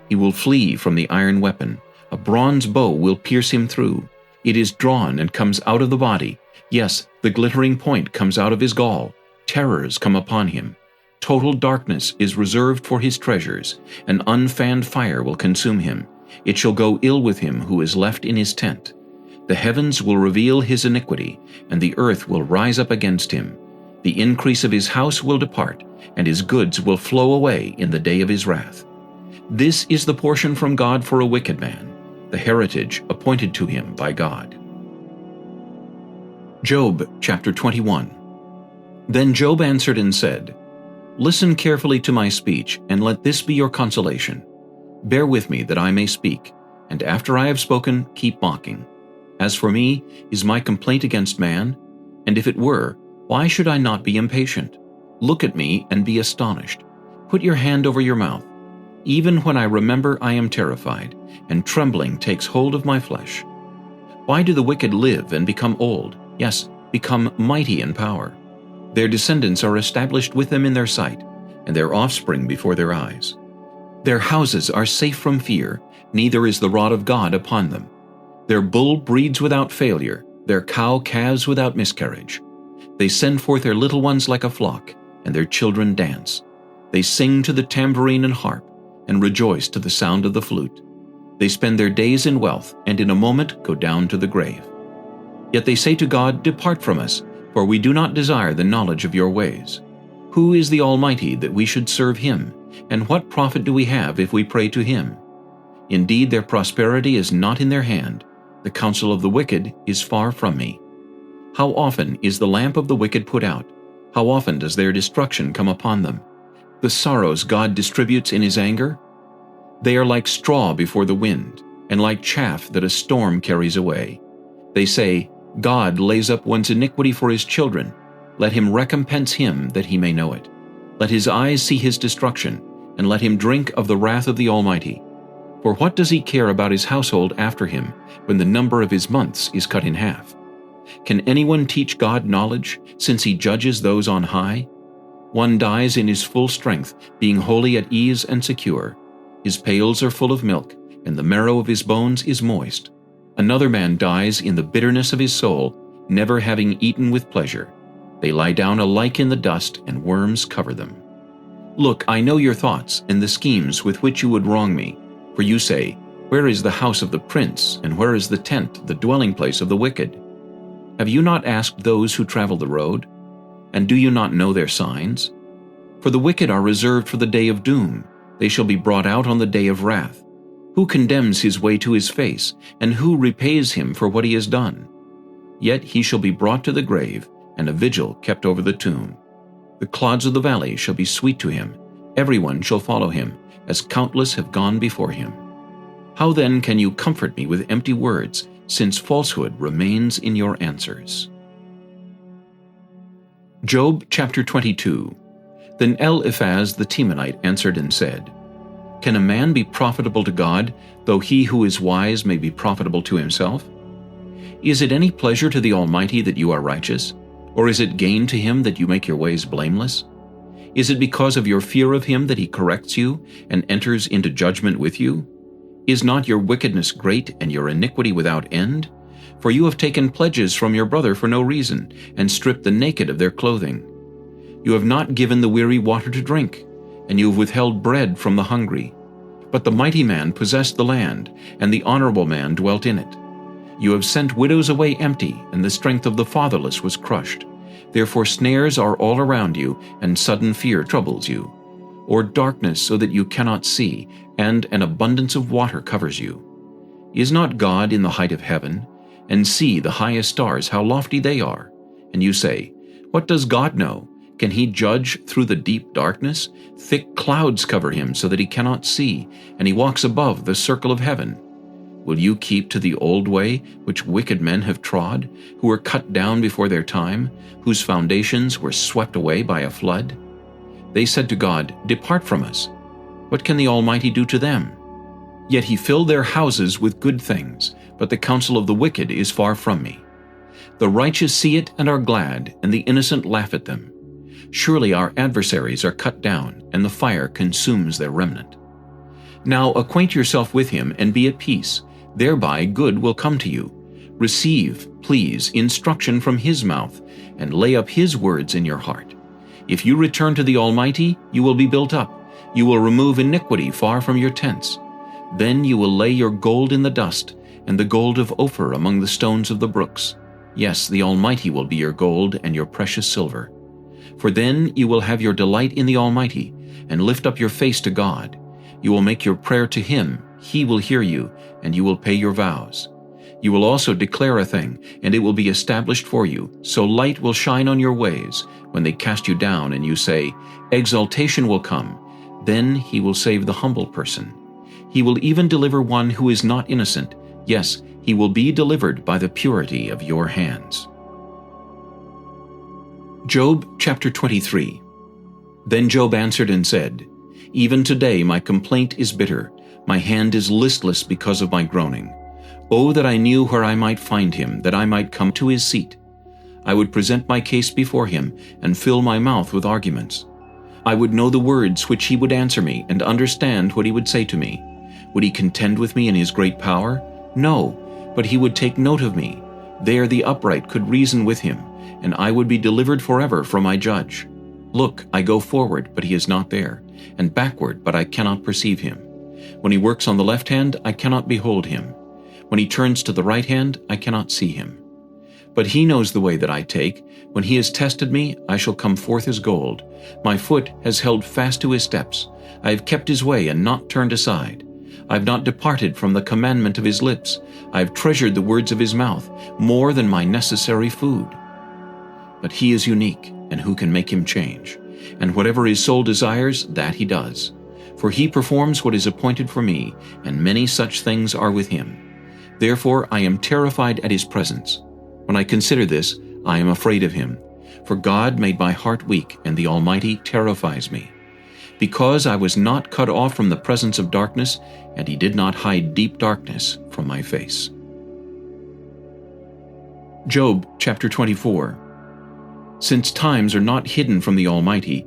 He will flee from the iron weapon. A bronze bow will pierce him through. It is drawn and comes out of the body. Yes, the glittering point comes out of his gall. Terrors come upon him. Total darkness is reserved for his treasures. An unfanned fire will consume him. It shall go ill with him who is left in his tent. The heavens will reveal his iniquity, and the earth will rise up against him. The increase of his house will depart, and his goods will flow away in the day of his wrath. This is the portion from God for a wicked man, the heritage appointed to him by God. Job chapter 21. Then Job answered and said, Listen carefully to my speech, and let this be your consolation. Bear with me that I may speak, and after I have spoken, keep mocking. As for me, is my complaint against man? And if it were, why should I not be impatient? Look at me and be astonished. Put your hand over your mouth. Even when I remember, I am terrified, and trembling takes hold of my flesh. Why do the wicked live and become old, yes, become mighty in power? Their descendants are established with them in their sight, and their offspring before their eyes. Their houses are safe from fear, neither is the rod of God upon them. Their bull breeds without failure, their cow calves without miscarriage. They send forth their little ones like a flock, and their children dance. They sing to the tambourine and harp, and rejoice to the sound of the flute. They spend their days in wealth, and in a moment go down to the grave. Yet they say to God, Depart from us, for we do not desire the knowledge of your ways. Who is the Almighty that we should serve him? And what profit do we have if we pray to him? Indeed, their prosperity is not in their hand. The counsel of the wicked is far from me. How often is the lamp of the wicked put out? How often does their destruction come upon them? The sorrows God distributes in his anger? They are like straw before the wind, and like chaff that a storm carries away. They say, God lays up one's iniquity for his children. Let him recompense him that he may know it. Let his eyes see his destruction, and let him drink of the wrath of the Almighty. For what does he care about his household after him, when the number of his months is cut in half? Can anyone teach God knowledge, since he judges those on high? One dies in his full strength, being wholly at ease and secure. His pails are full of milk, and the marrow of his bones is moist. Another man dies in the bitterness of his soul, never having eaten with pleasure. They lie down alike in the dust, and worms cover them. Look, I know your thoughts, and the schemes with which you would wrong me. For you say, Where is the house of the prince, and where is the tent, the dwelling place of the wicked? Have you not asked those who travel the road? And do you not know their signs? For the wicked are reserved for the day of doom. They shall be brought out on the day of wrath. Who condemns his way to his face, and who repays him for what he has done? Yet he shall be brought to the grave, and a vigil kept over the tomb. The clods of the valley shall be sweet to him. Everyone shall follow him, as countless have gone before him. How then can you comfort me with empty words, since falsehood remains in your answers? Job chapter 22. Then Eliphaz the Temanite answered and said, Can a man be profitable to God, though he who is wise may be profitable to himself? Is it any pleasure to the Almighty that you are righteous? Or is it gain to him that you make your ways blameless? Is it because of your fear of him that he corrects you and enters into judgment with you? Is not your wickedness great and your iniquity without end? For you have taken pledges from your brother for no reason, and stripped the naked of their clothing. You have not given the weary water to drink, and you have withheld bread from the hungry. But the mighty man possessed the land, and the honorable man dwelt in it. You have sent widows away empty, and the strength of the fatherless was crushed. Therefore snares are all around you, and sudden fear troubles you. Or darkness so that you cannot see, and an abundance of water covers you. Is not God in the height of heaven? And see the highest stars, how lofty they are. And you say, What does God know? Can he judge through the deep darkness? Thick clouds cover him so that he cannot see, and he walks above the circle of heaven. Will you keep to the old way which wicked men have trod, who were cut down before their time, whose foundations were swept away by a flood? They said to God, Depart from us. What can the Almighty do to them? Yet he filled their houses with good things, but the counsel of the wicked is far from me. The righteous see it and are glad, and the innocent laugh at them. Surely our adversaries are cut down, and the fire consumes their remnant. Now acquaint yourself with him and be at peace. Thereby good will come to you. Receive, please, instruction from his mouth, and lay up his words in your heart. If you return to the Almighty, you will be built up. You will remove iniquity far from your tents. Then you will lay your gold in the dust, and the gold of Ophir among the stones of the brooks. Yes, the Almighty will be your gold and your precious silver. For then you will have your delight in the Almighty, and lift up your face to God. You will make your prayer to Him, He will hear you, and you will pay your vows. You will also declare a thing, and it will be established for you, so light will shine on your ways, when they cast you down, and you say, Exaltation will come. Then He will save the humble person. He will even deliver one who is not innocent. Yes, he will be delivered by the purity of your hands. Job chapter 23. Then Job answered and said, Even today my complaint is bitter. My hand is listless because of my groaning. Oh, that I knew where I might find him, that I might come to his seat. I would present my case before him, and fill my mouth with arguments. I would know the words which he would answer me, and understand what he would say to me. Would he contend with me in his great power? No, but he would take note of me. There the upright could reason with him, and I would be delivered forever from my judge. Look, I go forward, but he is not there, and backward, but I cannot perceive him. When he works on the left hand, I cannot behold him. When he turns to the right hand, I cannot see him. But he knows the way that I take. When he has tested me, I shall come forth as gold. My foot has held fast to his steps. I have kept his way and not turned aside. I have not departed from the commandment of his lips. I have treasured the words of his mouth more than my necessary food. But he is unique, and who can make him change? And whatever his soul desires, that he does. For he performs what is appointed for me, and many such things are with him. Therefore I am terrified at his presence. When I consider this, I am afraid of him. For God made my heart weak, and the Almighty terrifies me. Because I was not cut off from the presence of darkness, and he did not hide deep darkness from my face. Job chapter 24. Since times are not hidden from the Almighty,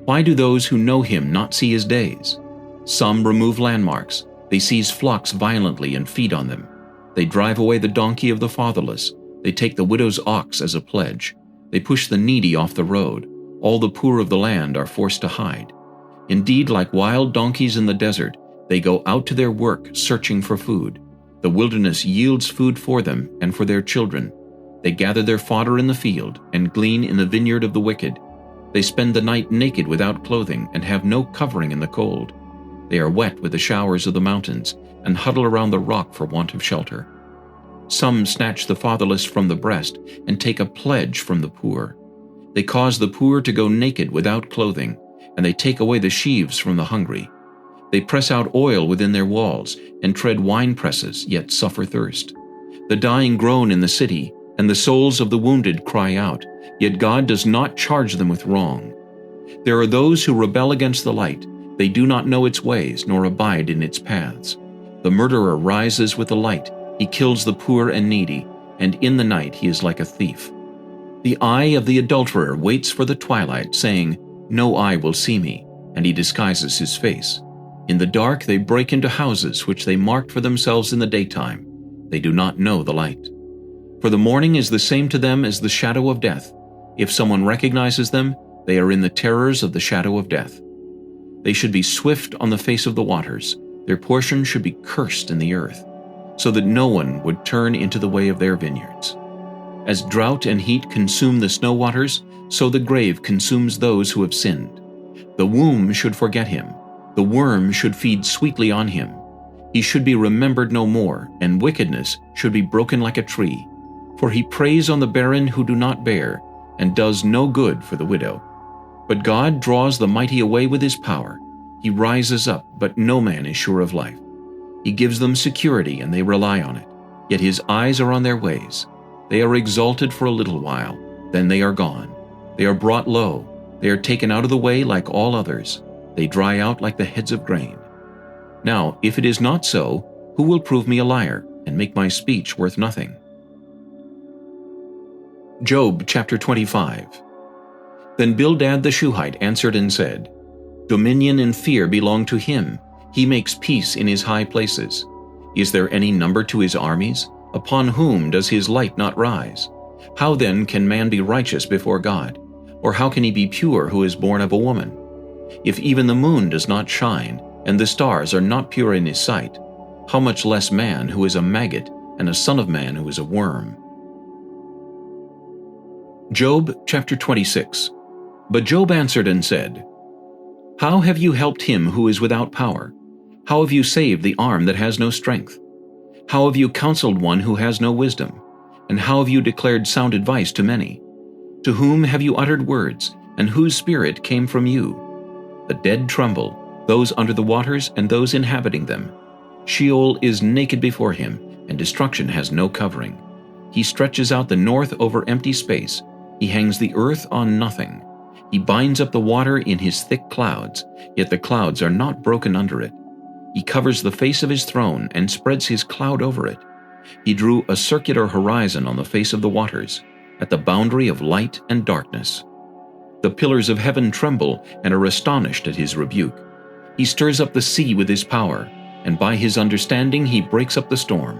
why do those who know him not see his days? Some remove landmarks. They seize flocks violently and feed on them. They drive away the donkey of the fatherless. They take the widow's ox as a pledge. They push the needy off the road. All the poor of the land are forced to hide. Indeed, like wild donkeys in the desert, they go out to their work searching for food. The wilderness yields food for them and for their children. They gather their fodder in the field and glean in the vineyard of the wicked. They spend the night naked without clothing and have no covering in the cold. They are wet with the showers of the mountains and huddle around the rock for want of shelter. Some snatch the fatherless from the breast and take a pledge from the poor. They cause the poor to go naked without clothing, and they take away the sheaves from the hungry. They press out oil within their walls and tread wine presses, yet suffer thirst. The dying groan in the city, and the souls of the wounded cry out, yet God does not charge them with wrong. There are those who rebel against the light. They do not know its ways, nor abide in its paths. The murderer rises with the light. He kills the poor and needy, and in the night he is like a thief. The eye of the adulterer waits for the twilight, saying, No eye will see me, and he disguises his face. In the dark they break into houses which they marked for themselves in the daytime. They do not know the light. For the morning is the same to them as the shadow of death. If someone recognizes them, they are in the terrors of the shadow of death. They should be swift on the face of the waters. Their portion should be cursed in the earth, so that no one would turn into the way of their vineyards. As drought and heat consume the snow waters, so the grave consumes those who have sinned. The womb should forget him. The worm should feed sweetly on him. He should be remembered no more, and wickedness should be broken like a tree. For he preys on the barren who do not bear, and does no good for the widow. But God draws the mighty away with his power. He rises up, but no man is sure of life. He gives them security, and they rely on it. Yet his eyes are on their ways. They are exalted for a little while, then they are gone. They are brought low. They are taken out of the way like all others. They dry out like the heads of grain. Now, if it is not so, who will prove me a liar and make my speech worth nothing? Job chapter 25. Then Bildad the Shuhite answered and said, Dominion and fear belong to him. He makes peace in his high places. Is there any number to his armies? Upon whom does his light not rise? How then can man be righteous before God? Or how can he be pure who is born of a woman? If even the moon does not shine, and the stars are not pure in his sight, how much less man, who is a maggot, and a son of man, who is a worm. Job chapter 26. But Job answered and said, How have you helped him who is without power? How have you saved the arm that has no strength? How have you counseled one who has no wisdom? And how have you declared sound advice to many? To whom have you uttered words, and whose spirit came from you? The dead tremble, those under the waters and those inhabiting them. Sheol is naked before him, and destruction has no covering. He stretches out the north over empty space. He hangs the earth on nothing. He binds up the water in his thick clouds, yet the clouds are not broken under it. He covers the face of his throne and spreads his cloud over it. He drew a circular horizon on the face of the waters, at the boundary of light and darkness. The pillars of heaven tremble and are astonished at his rebuke. He stirs up the sea with his power, and by his understanding he breaks up the storm.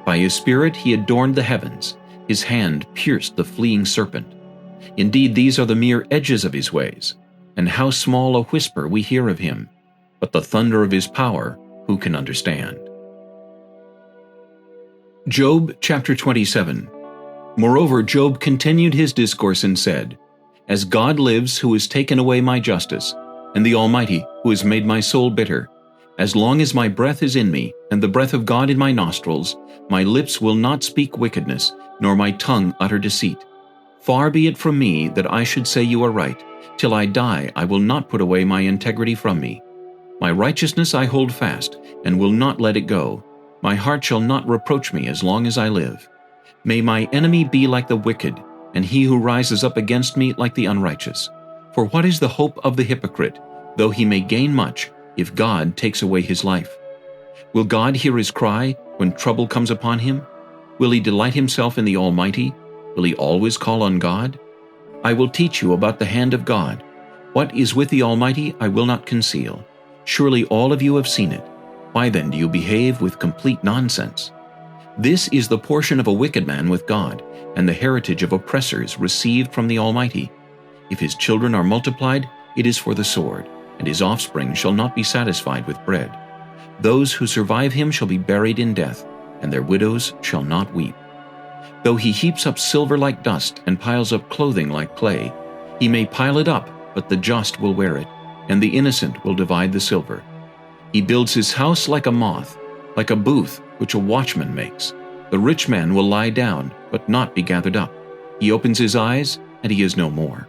By his spirit he adorned the heavens. His hand pierced the fleeing serpent. Indeed, these are the mere edges of his ways, and how small a whisper we hear of him. But the thunder of his power, who can understand? Job chapter 27. Moreover, Job continued his discourse and said, As God lives, who has taken away my justice, and the Almighty, who has made my soul bitter, as long as my breath is in me, and the breath of God in my nostrils, my lips will not speak wickedness, nor my tongue utter deceit. Far be it from me that I should say you are right. Till I die I will not put away my integrity from me. My righteousness I hold fast, and will not let it go. My heart shall not reproach me as long as I live. May my enemy be like the wicked, and he who rises up against me like the unrighteous. For what is the hope of the hypocrite, though he may gain much, if God takes away his life? Will God hear his cry when trouble comes upon him? Will he delight himself in the Almighty? Will he always call on God? I will teach you about the hand of God. What is with the Almighty I will not conceal. Surely all of you have seen it. Why then do you behave with complete nonsense? This is the portion of a wicked man with God, and the heritage of oppressors received from the Almighty. If his children are multiplied, it is for the sword, and his offspring shall not be satisfied with bread. Those who survive him shall be buried in death, and their widows shall not weep. Though he heaps up silver like dust and piles up clothing like clay, he may pile it up, but the just will wear it, and the innocent will divide the silver. He builds his house like a moth, like a booth which a watchman makes. The rich man will lie down, but not be gathered up. He opens his eyes, and he is no more.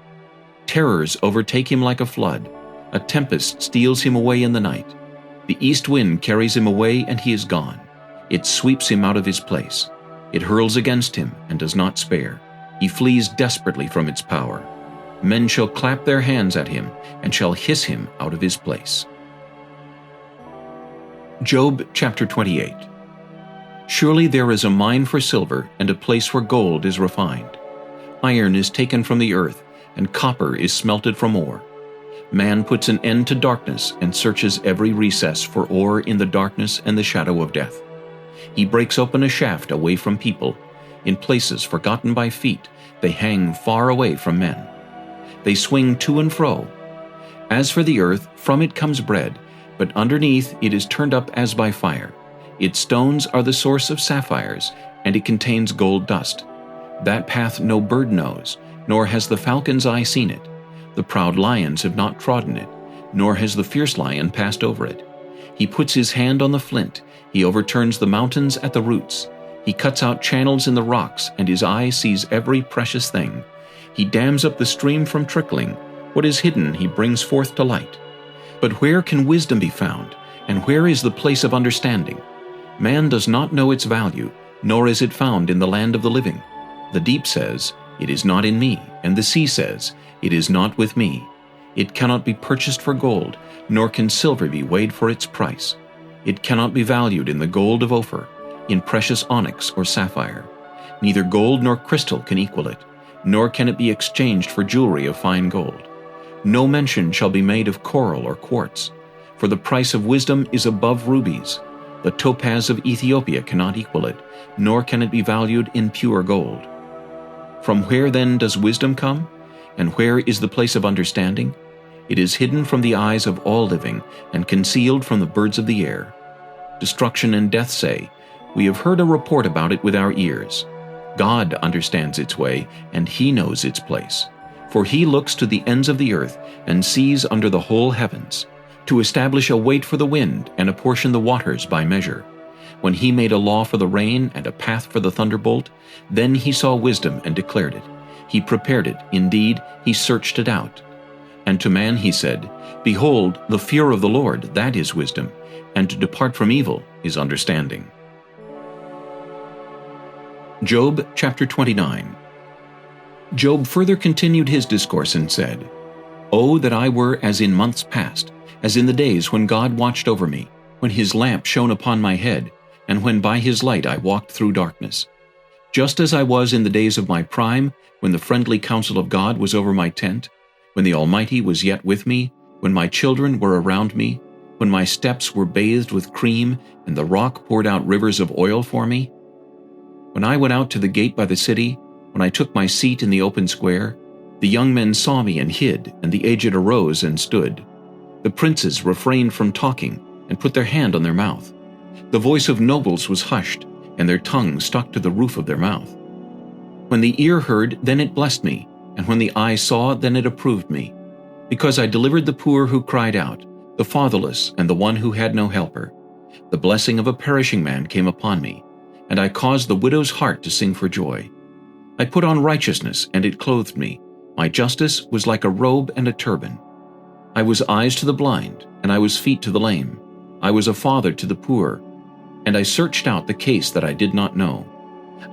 Terrors overtake him like a flood. A tempest steals him away in the night. The east wind carries him away, and he is gone. It sweeps him out of his place. It hurls against him and does not spare. He flees desperately from its power. Men shall clap their hands at him and shall hiss him out of his place. Job chapter 28. Surely there is a mine for silver and a place where gold is refined. Iron is taken from the earth, and copper is smelted from ore. Man puts an end to darkness and searches every recess for ore in the darkness and the shadow of death. He breaks open a shaft away from people. In places forgotten by feet, they hang far away from men. They swing to and fro. As for the earth, from it comes bread, but underneath it is turned up as by fire. Its stones are the source of sapphires, and it contains gold dust. That path no bird knows, nor has the falcon's eye seen it. The proud lions have not trodden it, nor has the fierce lion passed over it. He puts his hand on the flint. He overturns the mountains at the roots. He cuts out channels in the rocks, and his eye sees every precious thing. He dams up the stream from trickling. What is hidden he brings forth to light. But where can wisdom be found, and where is the place of understanding? Man does not know its value, nor is it found in the land of the living. The deep says, It is not in me, and the sea says, It is not with me. It cannot be purchased for gold, nor can silver be weighed for its price. It cannot be valued in the gold of Ophir, in precious onyx or sapphire. Neither gold nor crystal can equal it, nor can it be exchanged for jewelry of fine gold. No mention shall be made of coral or quartz, for the price of wisdom is above rubies. The topaz of Ethiopia cannot equal it, nor can it be valued in pure gold. From where then does wisdom come? And where is the place of understanding? It is hidden from the eyes of all living, and concealed from the birds of the air. destruction and death say, "We have heard a report about it with our ears." God understands its way, and He knows its place. For He looks to the ends of the earth and sees under the whole heavens, to establish a weight for the wind and apportion the waters by measure. When He made a law for the rain and a path for the thunderbolt, then He saw wisdom and declared it. He prepared it, indeed, He searched it out. And to man He said, "Behold, the fear of the Lord, that is wisdom, and to depart from evil is understanding." Job chapter 29. Job further continued his discourse and said, "Oh, that I were as in months past, as in the days when God watched over me, when His lamp shone upon my head, and when by His light I walked through darkness. Just as I was in the days of my prime, when the friendly counsel of God was over my tent, when the Almighty was yet with me, when my children were around me, when my steps were bathed with cream, and the rock poured out rivers of oil for me. When I went out to the gate by the city, when I took my seat in the open square, the young men saw me and hid, and the aged arose and stood. The princes refrained from talking, and put their hand on their mouth. The voice of nobles was hushed, and their tongue stuck to the roof of their mouth. When the ear heard, then it blessed me, and when the eye saw, then it approved me. Because I delivered the poor who cried out, the fatherless, and the one who had no helper. The blessing of a perishing man came upon me, and I caused the widow's heart to sing for joy. I put on righteousness, and it clothed me. My justice was like a robe and a turban. I was eyes to the blind, and I was feet to the lame. I was a father to the poor, and I searched out the case that I did not know.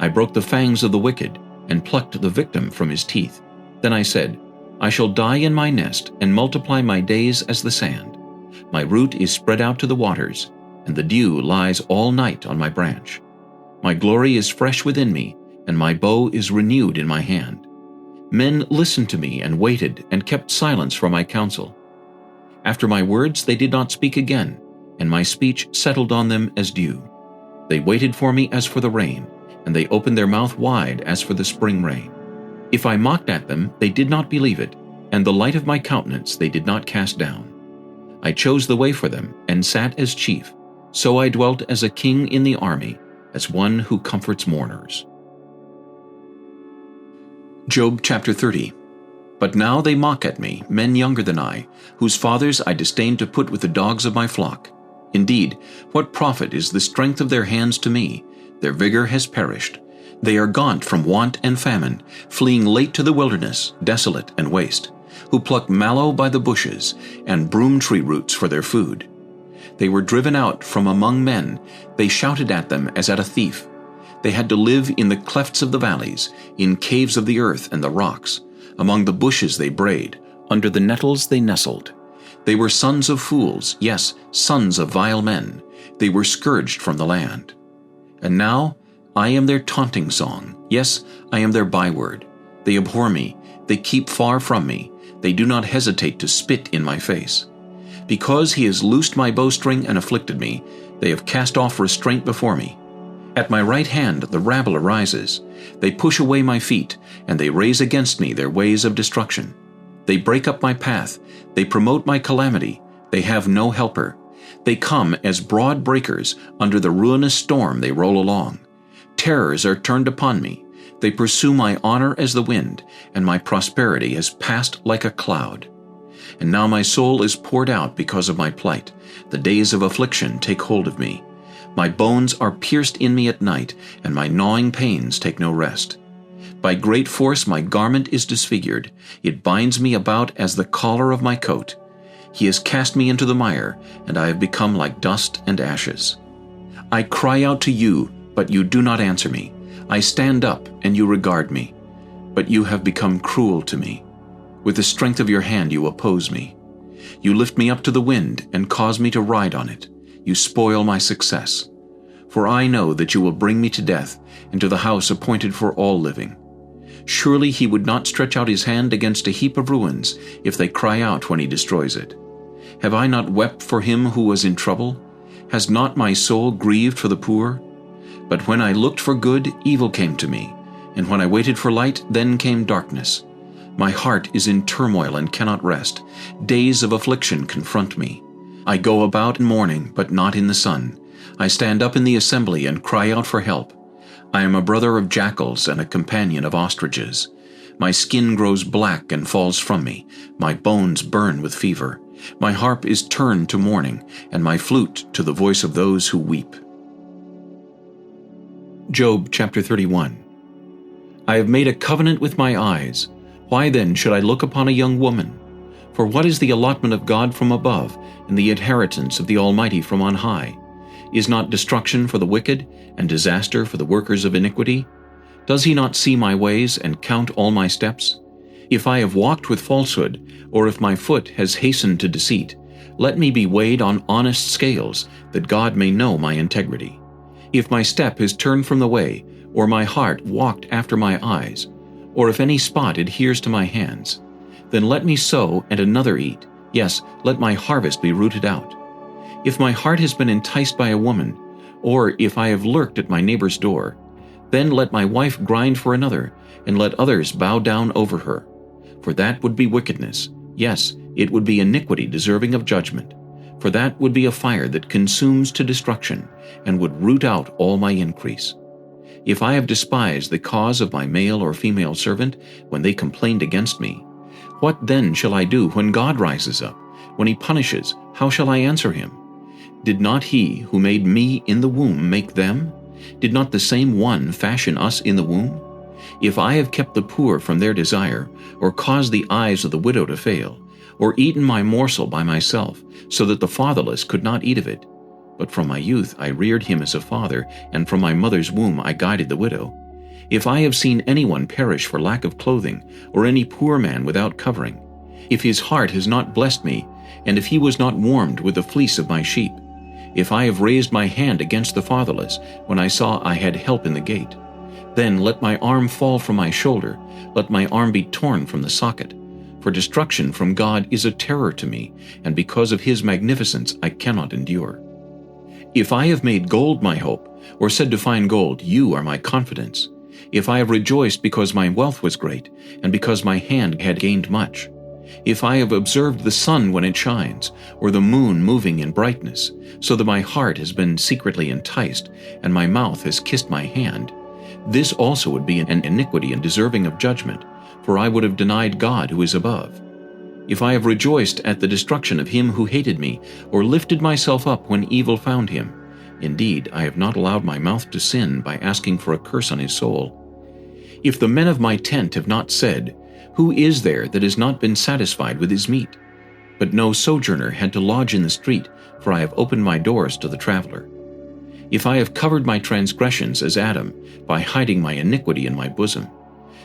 I broke the fangs of the wicked, and plucked the victim from his teeth. Then I said, I shall die in my nest, and multiply my days as the sand. My root is spread out to the waters, and the dew lies all night on my branch. My glory is fresh within me, and my bow is renewed in my hand. Men listened to me and waited, and kept silence for my counsel. After my words they did not speak again, and my speech settled on them as dew. They waited for me as for the rain, and they opened their mouth wide as for the spring rain. If I mocked at them, they did not believe it, and the light of my countenance they did not cast down. I chose the way for them, and sat as chief. So I dwelt as a king in the army, as one who comforts mourners. Job chapter 30. But now they mock at me, men younger than I, whose fathers I disdained to put with the dogs of my flock. Indeed, what profit is the strength of their hands to me? Their vigor has perished. They are gaunt from want and famine, fleeing late to the wilderness, desolate and waste, who pluck mallow by the bushes, and broom tree roots for their food. They were driven out from among men. They shouted at them as at a thief. They had to live in the clefts of the valleys, in caves of the earth and the rocks. Among the bushes they brayed, under the nettles they nestled. They were sons of fools, yes, sons of vile men. They were scourged from the land. And now I am their taunting song. Yes, I am their byword. They abhor me. They keep far from me. They do not hesitate to spit in my face. Because he has loosed my bowstring and afflicted me, they have cast off restraint before me. At my right hand the rabble arises. They push away my feet, and they raise against me their ways of destruction. They break up my path. They promote my calamity. They have no helper. They come as broad breakers. Under the ruinous storm they roll along. Terrors are turned upon me. They pursue my honor as the wind, and my prosperity has passed like a cloud. And now my soul is poured out because of my plight. The days of affliction take hold of me. My bones are pierced in me at night, and my gnawing pains take no rest. By great force my garment is disfigured. It binds me about as the collar of my coat. He has cast me into the mire, and I have become like dust and ashes. I cry out to you, but you do not answer me. I stand up, and you regard me. But you have become cruel to me. With the strength of your hand you oppose me. You lift me up to the wind, and cause me to ride on it. You spoil my success. For I know that you will bring me to death, and to the house appointed for all living. Surely he would not stretch out his hand against a heap of ruins, if they cry out when he destroys it. Have I not wept for him who was in trouble? Has not my soul grieved for the poor? But when I looked for good, evil came to me, and when I waited for light, then came darkness. My heart is in turmoil and cannot rest. Days of affliction confront me. I go about in mourning, but not in the sun. I stand up in the assembly and cry out for help. I am a brother of jackals and a companion of ostriches. My skin grows black and falls from me. My bones burn with fever. My harp is turned to mourning, and my flute to the voice of those who weep. Job chapter 31. I have made a covenant with my eyes. Why then should I look upon a young woman? For what is the allotment of God from above, and the inheritance of the Almighty from on high? Is not destruction for the wicked, and disaster for the workers of iniquity? Does he not see my ways, and count all my steps? If I have walked with falsehood, or if my foot has hastened to deceit, let me be weighed on honest scales, that God may know my integrity. If my step is turned from the way, or my heart walked after my eyes, or if any spot adheres to my hands, then let me sow and another eat. Yes, let my harvest be rooted out. If my heart has been enticed by a woman, or if I have lurked at my neighbor's door, then let my wife grind for another, and let others bow down over her. For that would be wickedness. Yes, it would be iniquity deserving of judgment. For that would be a fire that consumes to destruction, and would root out all my increase. If I have despised the cause of my male or female servant, when they complained against me, what then shall I do when God rises up? When he punishes, how shall I answer him? Did not he who made me in the womb make them? Did not the same one fashion us in the womb? If I have kept the poor from their desire, or caused the eyes of the widow to fail, or eaten my morsel by myself, so that the fatherless could not eat of it, but from my youth I reared him as a father, and from my mother's womb I guided the widow. If I have seen anyone perish for lack of clothing, or any poor man without covering, if his heart has not blessed me, and if he was not warmed with the fleece of my sheep, if I have raised my hand against the fatherless, when I saw I had help in the gate, then let my arm fall from my shoulder, let my arm be torn from the socket. For destruction from God is a terror to me, and because of his magnificence I cannot endure. If I have made gold my hope, or said to find gold, you are my confidence. If I have rejoiced because my wealth was great, and because my hand had gained much. If I have observed the sun when it shines, or the moon moving in brightness, so that my heart has been secretly enticed, and my mouth has kissed my hand, this also would be an iniquity and deserving of judgment, for I would have denied God who is above. If I have rejoiced at the destruction of him who hated me, or lifted myself up when evil found him, indeed I have not allowed my mouth to sin by asking for a curse on his soul. If the men of my tent have not said, who is there that has not been satisfied with his meat? But no sojourner had to lodge in the street, for I have opened my doors to the traveler. If I have covered my transgressions as Adam, by hiding my iniquity in my bosom,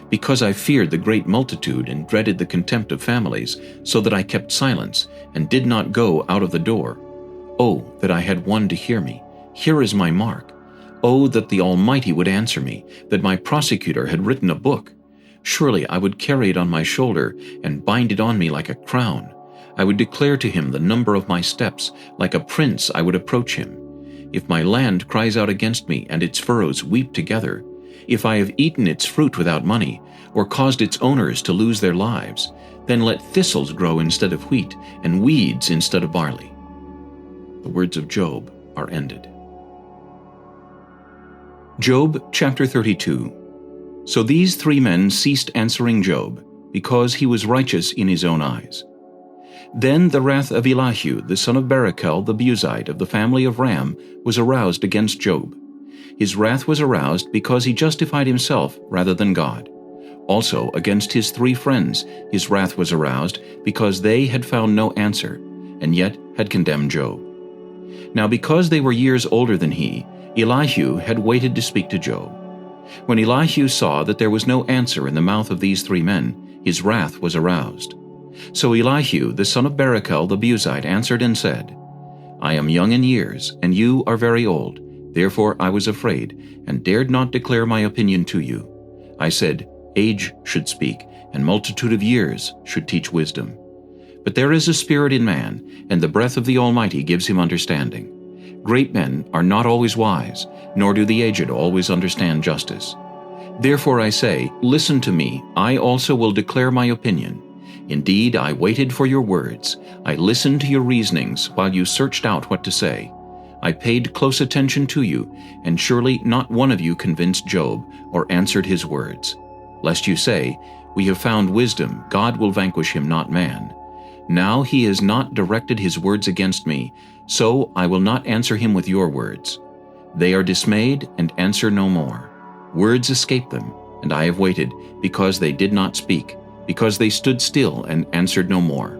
because I feared the great multitude and dreaded the contempt of families, so that I kept silence, and did not go out of the door. Oh, that I had one to hear me! Here is my mark. Oh, that the Almighty would answer me, that my prosecutor had written a book. Surely I would carry it on my shoulder, and bind it on me like a crown. I would declare to him the number of my steps, like a prince I would approach him. If my land cries out against me, and its furrows weep together, if I have eaten its fruit without money, or caused its owners to lose their lives, then let thistles grow instead of wheat, and weeds instead of barley. The words of Job are ended. Job chapter 32. So these three men ceased answering Job, because he was righteous in his own eyes. Then the wrath of Elihu, the son of Barachel the Buzite of the family of Ram, was aroused against Job. His wrath was aroused because he justified himself rather than God. Also against his three friends his wrath was aroused because they had found no answer, and yet had condemned Job. Now because they were years older than he, Elihu had waited to speak to Job. When Elihu saw that there was no answer in the mouth of these three men, his wrath was aroused. So Elihu, the son of Barachel the Buzite, answered and said, I am young in years, and you are very old. Therefore I was afraid, and dared not declare my opinion to you. I said, Age should speak, and multitude of years should teach wisdom. But there is a spirit in man, and the breath of the Almighty gives him understanding. Great men are not always wise, nor do the aged always understand justice. Therefore I say, listen to me, I also will declare my opinion. Indeed, I waited for your words. I listened to your reasonings while you searched out what to say. I paid close attention to you, and surely not one of you convinced Job or answered his words. Lest you say, We have found wisdom, God will vanquish him, not man. Now he has not directed his words against me, so I will not answer him with your words. They are dismayed and answer no more. Words escape them, and I have waited, because they did not speak, because they stood still and answered no more.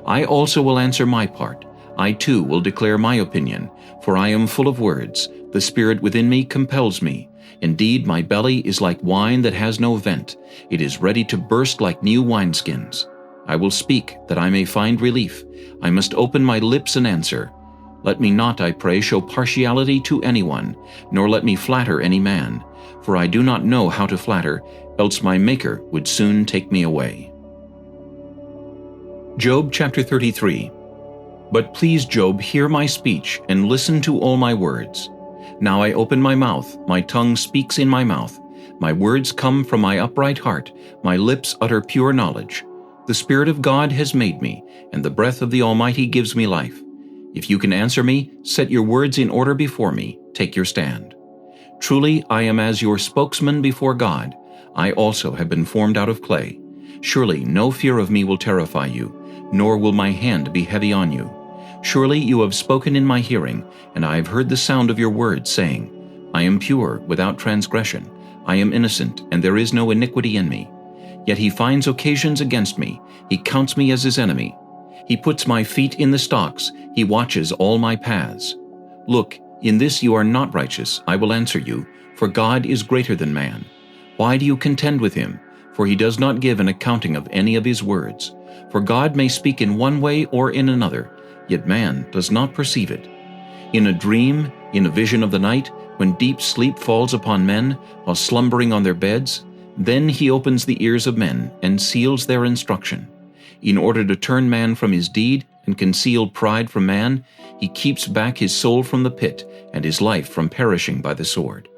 I also will answer my part. I too will declare my opinion, for I am full of words. The spirit within me compels me. Indeed, my belly is like wine that has no vent. It is ready to burst like new wineskins. I will speak, that I may find relief. I must open my lips and answer. Let me not, I pray, show partiality to anyone, nor let me flatter any man. For I do not know how to flatter, else my Maker would soon take me away. Job chapter 33. But please, Job, hear my speech, and listen to all my words. Now I open my mouth, my tongue speaks in my mouth. My words come from my upright heart, my lips utter pure knowledge. The Spirit of God has made me, and the breath of the Almighty gives me life. If you can answer me, set your words in order before me, take your stand. Truly I am as your spokesman before God. I also have been formed out of clay. Surely no fear of me will terrify you, nor will my hand be heavy on you. Surely you have spoken in my hearing, and I have heard the sound of your words, saying, I am pure, without transgression. I am innocent, and there is no iniquity in me. Yet he finds occasions against me. He counts me as his enemy. He puts my feet in the stocks. He watches all my paths. Look, in this you are not righteous. I will answer you, for God is greater than man. Why do you contend with him? For he does not give an accounting of any of his words. For God may speak in one way or in another, yet man does not perceive it. In a dream, in a vision of the night, when deep sleep falls upon men, while slumbering on their beds, then he opens the ears of men and seals their instruction. In order to turn man from his deed and conceal pride from man, he keeps back his soul from the pit and his life from perishing by the sword.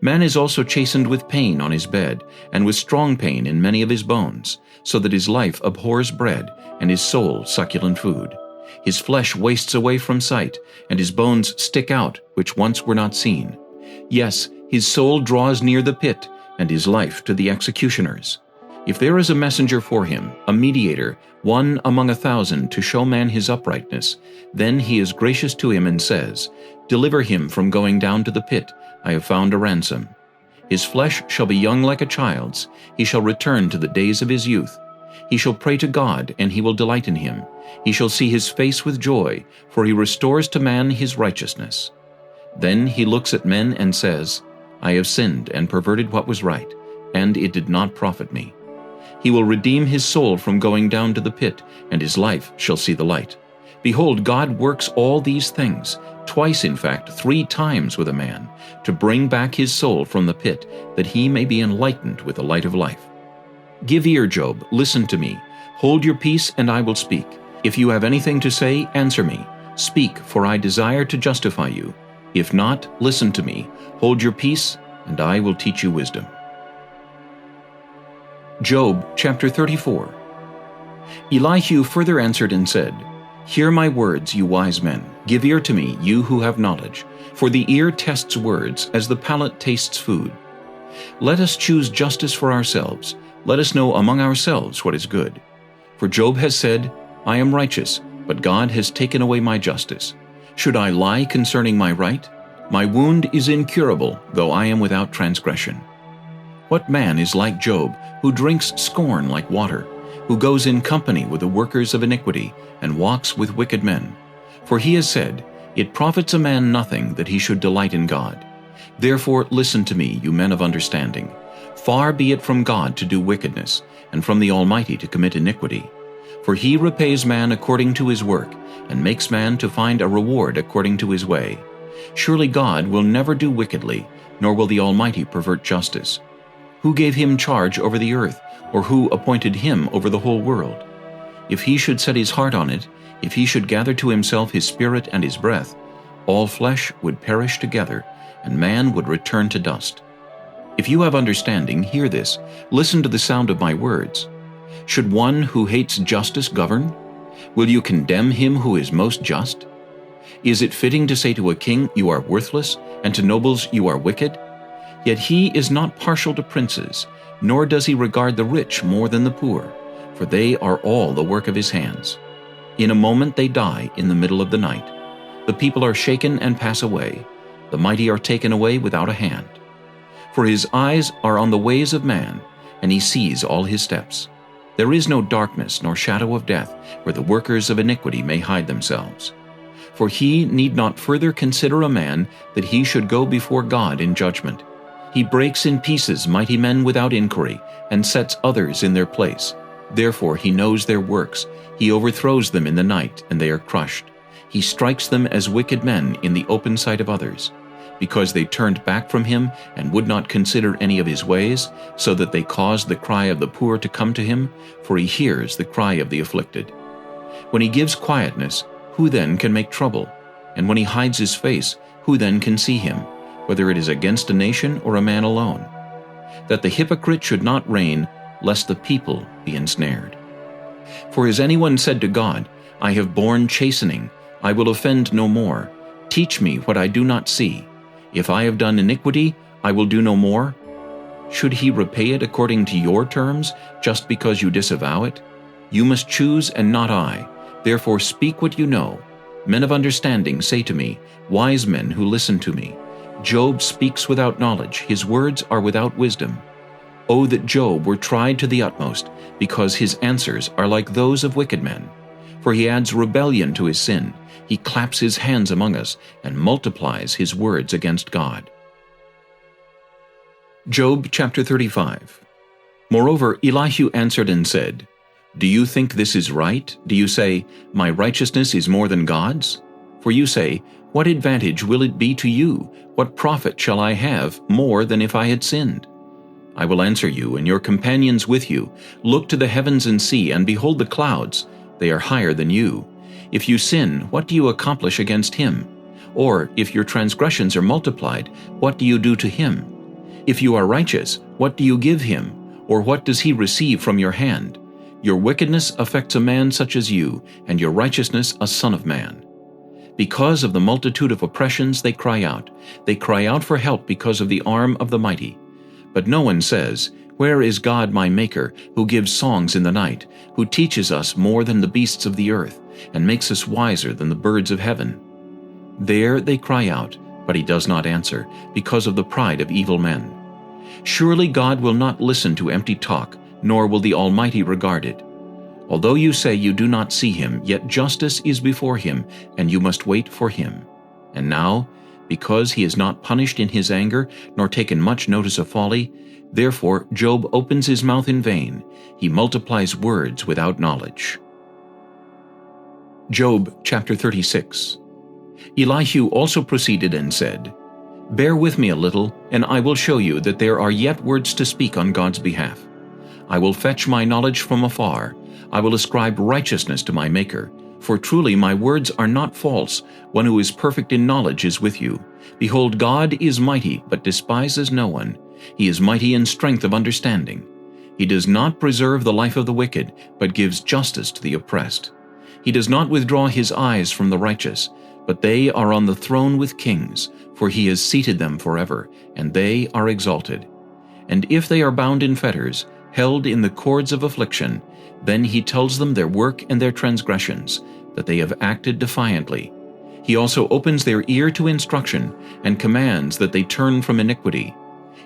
Man is also chastened with pain on his bed, and with strong pain in many of his bones, so that his life abhors bread, and his soul succulent food. His flesh wastes away from sight, and his bones stick out, which once were not seen. Yes, his soul draws near the pit, and his life to the executioners. If there is a messenger for him, a mediator, one among 1,000 to show man his uprightness, then he is gracious to him and says, Deliver him from going down to the pit. I have found a ransom. His flesh shall be young like a child's. He shall return to the days of his youth. He shall pray to God, and he will delight in him. He shall see his face with joy, for he restores to man his righteousness. Then he looks at men and says, I have sinned and perverted what was right, and it did not profit me. He will redeem his soul from going down to the pit, and his life shall see the light. Behold, God works all these things, twice in fact, 3 times with a man, to bring back his soul from the pit, that he may be enlightened with the light of life. Give ear, Job, listen to me. Hold your peace, and I will speak. If you have anything to say, answer me. Speak, for I desire to justify you. If not, listen to me. Hold your peace, and I will teach you wisdom. Job chapter 34. Elihu further answered and said, Hear my words, you wise men. Give ear to me, you who have knowledge. For the ear tests words, as the palate tastes food. Let us choose justice for ourselves. Let us know among ourselves what is good. For Job has said, I am righteous, but God has taken away my justice. Should I lie concerning my right? My wound is incurable, though I am without transgression. What man is like Job, who drinks scorn like water, who goes in company with the workers of iniquity, and walks with wicked men? For he has said, It profits a man nothing that he should delight in God. Therefore listen to me, you men of understanding. Far be it from God to do wickedness, and from the Almighty to commit iniquity. For he repays man according to his work, and makes man to find a reward according to his way. Surely God will never do wickedly, nor will the Almighty pervert justice. Who gave him charge over the earth, or who appointed him over the whole world? If he should set his heart on it, if he should gather to himself his spirit and his breath, all flesh would perish together, and man would return to dust. If you have understanding, hear this. Listen to the sound of my words. Should one who hates justice govern? Will you condemn him who is most just? Is it fitting to say to a king, you are worthless, and to nobles, you are wicked? Yet he is not partial to princes, nor does he regard the rich more than the poor, for they are all the work of his hands. In a moment they die in the middle of the night. The people are shaken and pass away. The mighty are taken away without a hand. For his eyes are on the ways of man, and he sees all his steps. There is no darkness nor shadow of death, where the workers of iniquity may hide themselves. For he need not further consider a man, that he should go before God in judgment. He breaks in pieces mighty men without inquiry, and sets others in their place. Therefore he knows their works. He overthrows them in the night, and they are crushed. He strikes them as wicked men in the open sight of others, because they turned back from him and would not consider any of his ways, so that they caused the cry of the poor to come to him, for he hears the cry of the afflicted. When he gives quietness, who then can make trouble? And when he hides his face, who then can see him, whether it is against a nation or a man alone? That the hypocrite should not reign, lest the people be ensnared. For has anyone said to God, I have borne chastening, I will offend no more. Teach me what I do not see. If I have done iniquity, I will do no more. Should he repay it according to your terms, just because you disavow it? You must choose and not I. Therefore speak what you know. Men of understanding say to me, wise men who listen to me. Job speaks without knowledge, his words are without wisdom. Oh, that Job were tried to the utmost, because his answers are like those of wicked men. For he adds rebellion to his sin. He claps his hands among us, and multiplies his words against God. Job chapter 35. Moreover, Elihu answered and said, Do you think this is right? Do you say, My righteousness is more than God's? For you say, What advantage will it be to you? What profit shall I have more than if I had sinned? I will answer you, and your companions with you. Look to the heavens and see, and behold the clouds. They are higher than you. If you sin, what do you accomplish against him? Or, if your transgressions are multiplied, what do you do to him? If you are righteous, what do you give him? Or what does he receive from your hand? Your wickedness affects a man such as you, and your righteousness a son of man. Because of the multitude of oppressions they cry out. They cry out for help because of the arm of the mighty. But no one says, Where is God my Maker, who gives songs in the night, who teaches us more than the beasts of the earth, and makes us wiser than the birds of heaven? There they cry out, but he does not answer, because of the pride of evil men. Surely God will not listen to empty talk, nor will the Almighty regard it. Although you say you do not see him, yet justice is before him, and you must wait for him. And now, because he is not punished in his anger, nor taken much notice of folly, therefore Job opens his mouth in vain. He multiplies words without knowledge. Job chapter 36. Elihu also proceeded and said, Bear with me a little, and I will show you that there are yet words to speak on God's behalf. I will fetch my knowledge from afar. I will ascribe righteousness to my Maker. For truly my words are not false. One who is perfect in knowledge is with you. Behold, God is mighty, but despises no one. He is mighty in strength of understanding. He does not preserve the life of the wicked, but gives justice to the oppressed. He does not withdraw his eyes from the righteous, but they are on the throne with kings, for he has seated them forever, and they are exalted. And if they are bound in fetters, held in the cords of affliction, then he tells them their work and their transgressions, that they have acted defiantly. He also opens their ear to instruction, and commands that they turn from iniquity.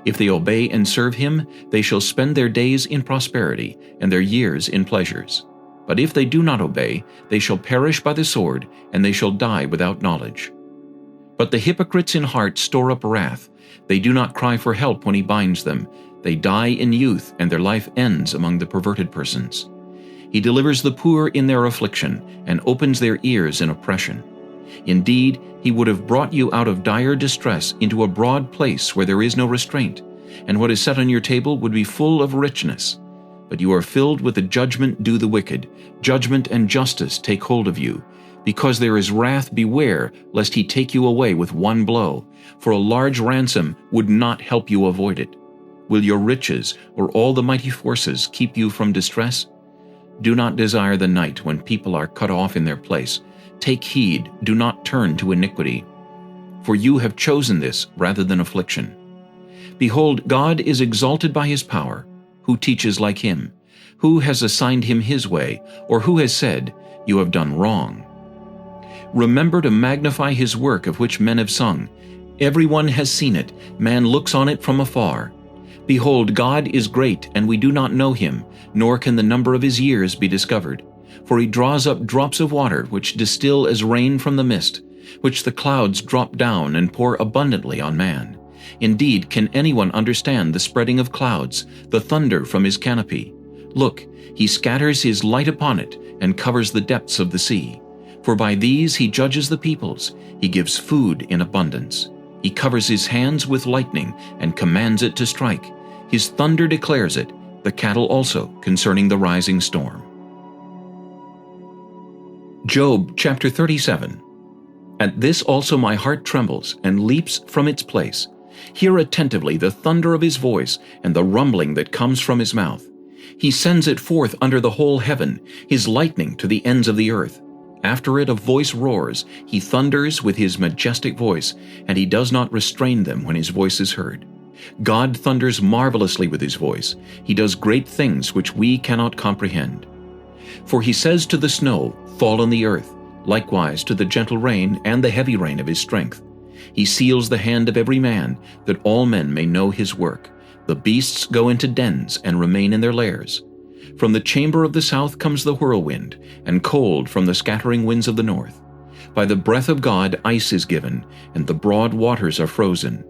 If they obey and serve him, they shall spend their days in prosperity, and their years in pleasures. But if they do not obey, they shall perish by the sword, and they shall die without knowledge. But the hypocrites in heart store up wrath. They do not cry for help when he binds them. They die in youth, and their life ends among the perverted persons. He delivers the poor in their affliction, and opens their ears in oppression. Indeed, he would have brought you out of dire distress into a broad place where there is no restraint, and what is set on your table would be full of richness. But you are filled with the judgment due the wicked. Judgment and justice take hold of you. Because there is wrath, beware, lest he take you away with one blow, for a large ransom would not help you avoid it. Will your riches or all the mighty forces keep you from distress? Do not desire the night when people are cut off in their place. Take heed, do not turn to iniquity. For you have chosen this rather than affliction. Behold, God is exalted by his power. Who teaches like him? Who has assigned him his way, or who has said, You have done wrong? Remember to magnify his work of which men have sung. Everyone has seen it, man looks on it from afar. Behold, God is great, and we do not know him, nor can the number of his years be discovered. For he draws up drops of water, which distill as rain from the mist, which the clouds drop down and pour abundantly on man. Indeed, can anyone understand the spreading of clouds, the thunder from his canopy? Look, he scatters his light upon it, and covers the depths of the sea. For by these he judges the peoples, he gives food in abundance. He covers his hands with lightning, and commands it to strike. His thunder declares it, the cattle also, concerning the rising storm. Job chapter 37. At this also my heart trembles, and leaps from its place. Hear attentively the thunder of his voice, and the rumbling that comes from his mouth. He sends it forth under the whole heaven, his lightning to the ends of the earth. After it a voice roars, he thunders with his majestic voice, and he does not restrain them when his voice is heard. God thunders marvelously with his voice. He does great things which we cannot comprehend. For he says to the snow, Fall on the earth, likewise to the gentle rain and the heavy rain of his strength. He seals the hand of every man, that all men may know his work. The beasts go into dens and remain in their lairs. From the chamber of the south comes the whirlwind, and cold from the scattering winds of the north. By the breath of God ice is given, and the broad waters are frozen.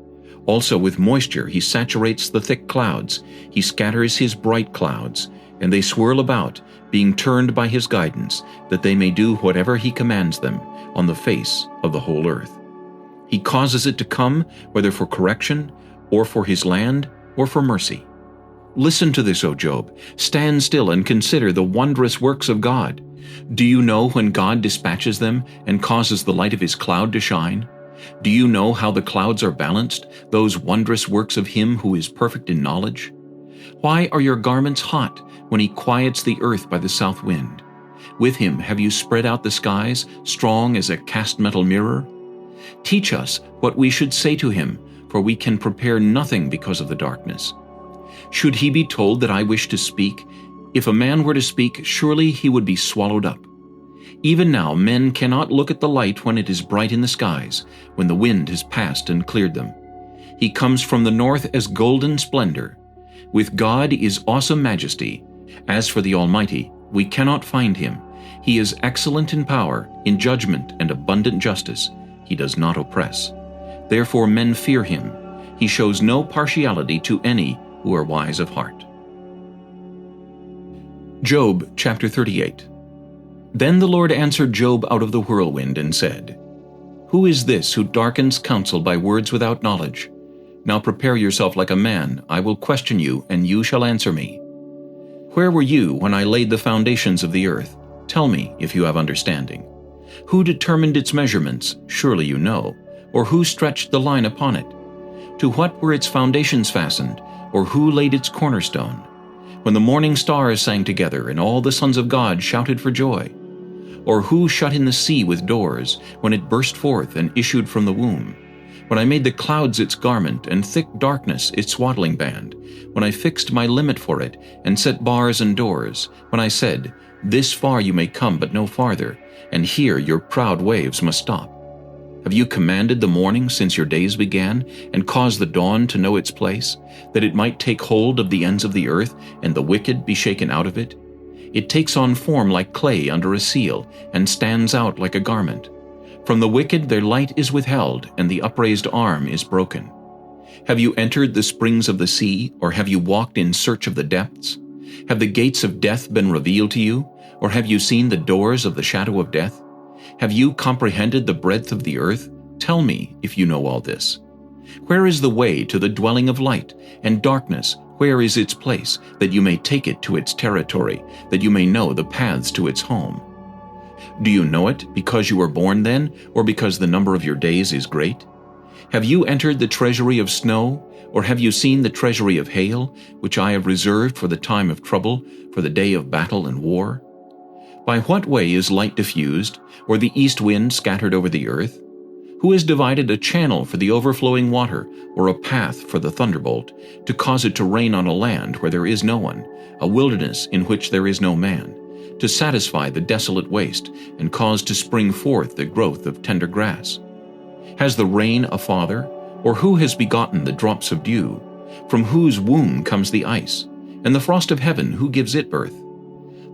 Also with moisture he saturates the thick clouds. He scatters his bright clouds, and they swirl about, being turned by his guidance, that they may do whatever he commands them, on the face of the whole earth. He causes it to come, whether for correction, or for his land, or for mercy. Listen to this, O Job. Stand still and consider the wondrous works of God. Do you know when God dispatches them and causes the light of his cloud to shine? Do you know how the clouds are balanced, those wondrous works of him who is perfect in knowledge? Why are your garments hot when he quiets the earth by the south wind? With him have you spread out the skies, strong as a cast metal mirror? Teach us what we should say to him, for we can prepare nothing because of the darkness. Should he be told that I wish to speak? If a man were to speak, surely he would be swallowed up. Even now men cannot look at the light when it is bright in the skies, when the wind has passed and cleared them. He comes from the north as golden splendor. With God is awesome majesty. As for the Almighty, we cannot find him. He is excellent in power, in judgment and abundant justice. He does not oppress. Therefore men fear him. He shows no partiality to any who are wise of heart. Job chapter 38. Then the Lord answered Job out of the whirlwind and said, Who is this who darkens counsel by words without knowledge? Now prepare yourself like a man. I will question you, and you shall answer me. Where were you when I laid the foundations of the earth? Tell me, if you have understanding. Who determined its measurements? Surely you know. Or who stretched the line upon it? To what were its foundations fastened? Or who laid its cornerstone? When the morning stars sang together, and all the sons of God shouted for joy? Or who shut in the sea with doors, when it burst forth and issued from the womb? When I made the clouds its garment, and thick darkness its swaddling band, when I fixed my limit for it, and set bars and doors, when I said, This far you may come, but no farther, and here your proud waves must stop. Have you commanded the morning since your days began, and caused the dawn to know its place, that it might take hold of the ends of the earth, and the wicked be shaken out of it? It takes on form like clay under a seal, and stands out like a garment. From the wicked their light is withheld, and the upraised arm is broken. Have you entered the springs of the sea, or have you walked in search of the depths? Have the gates of death been revealed to you, or have you seen the doors of the shadow of death? Have you comprehended the breadth of the earth? Tell me, if you know all this. Where is the way to the dwelling of light? And darkness, where is its place, that you may take it to its territory, that you may know the paths to its home? Do you know it because you were born then, or because the number of your days is great? Have you entered the treasury of snow, or have you seen the treasury of hail, which I have reserved for the time of trouble, for the day of battle and war? By what way is light diffused, or the east wind scattered over the earth? Who has divided a channel for the overflowing water, or a path for the thunderbolt, to cause it to rain on a land where there is no one, a wilderness in which there is no man, to satisfy the desolate waste, and cause to spring forth the growth of tender grass? Has the rain a father, or who has begotten the drops of dew? From whose womb comes the ice, and the frost of heaven, who gives it birth?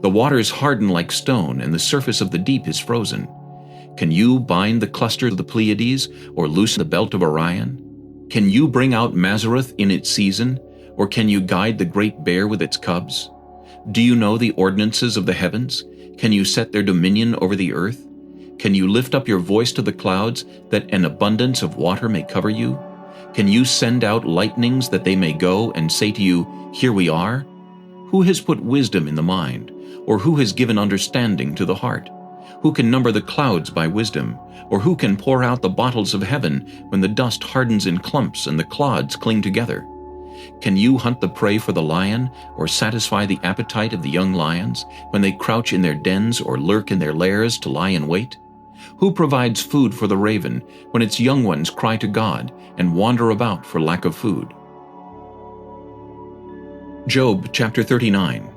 The waters harden like stone, and the surface of the deep is frozen. Can you bind the cluster of the Pleiades, or loosen the belt of Orion? Can you bring out Mazareth in its season, or can you guide the great bear with its cubs? Do you know the ordinances of the heavens? Can you set their dominion over the earth? Can you lift up your voice to the clouds, that an abundance of water may cover you? Can you send out lightnings that they may go and say to you, "Here we are"? Who has put wisdom in the mind, or who has given understanding to the heart? Who can number the clouds by wisdom, or who can pour out the bottles of heaven when the dust hardens in clumps and the clods cling together? Can you hunt the prey for the lion, or satisfy the appetite of the young lions, when they crouch in their dens or lurk in their lairs to lie in wait? Who provides food for the raven, when its young ones cry to God and wander about for lack of food? Job chapter 39.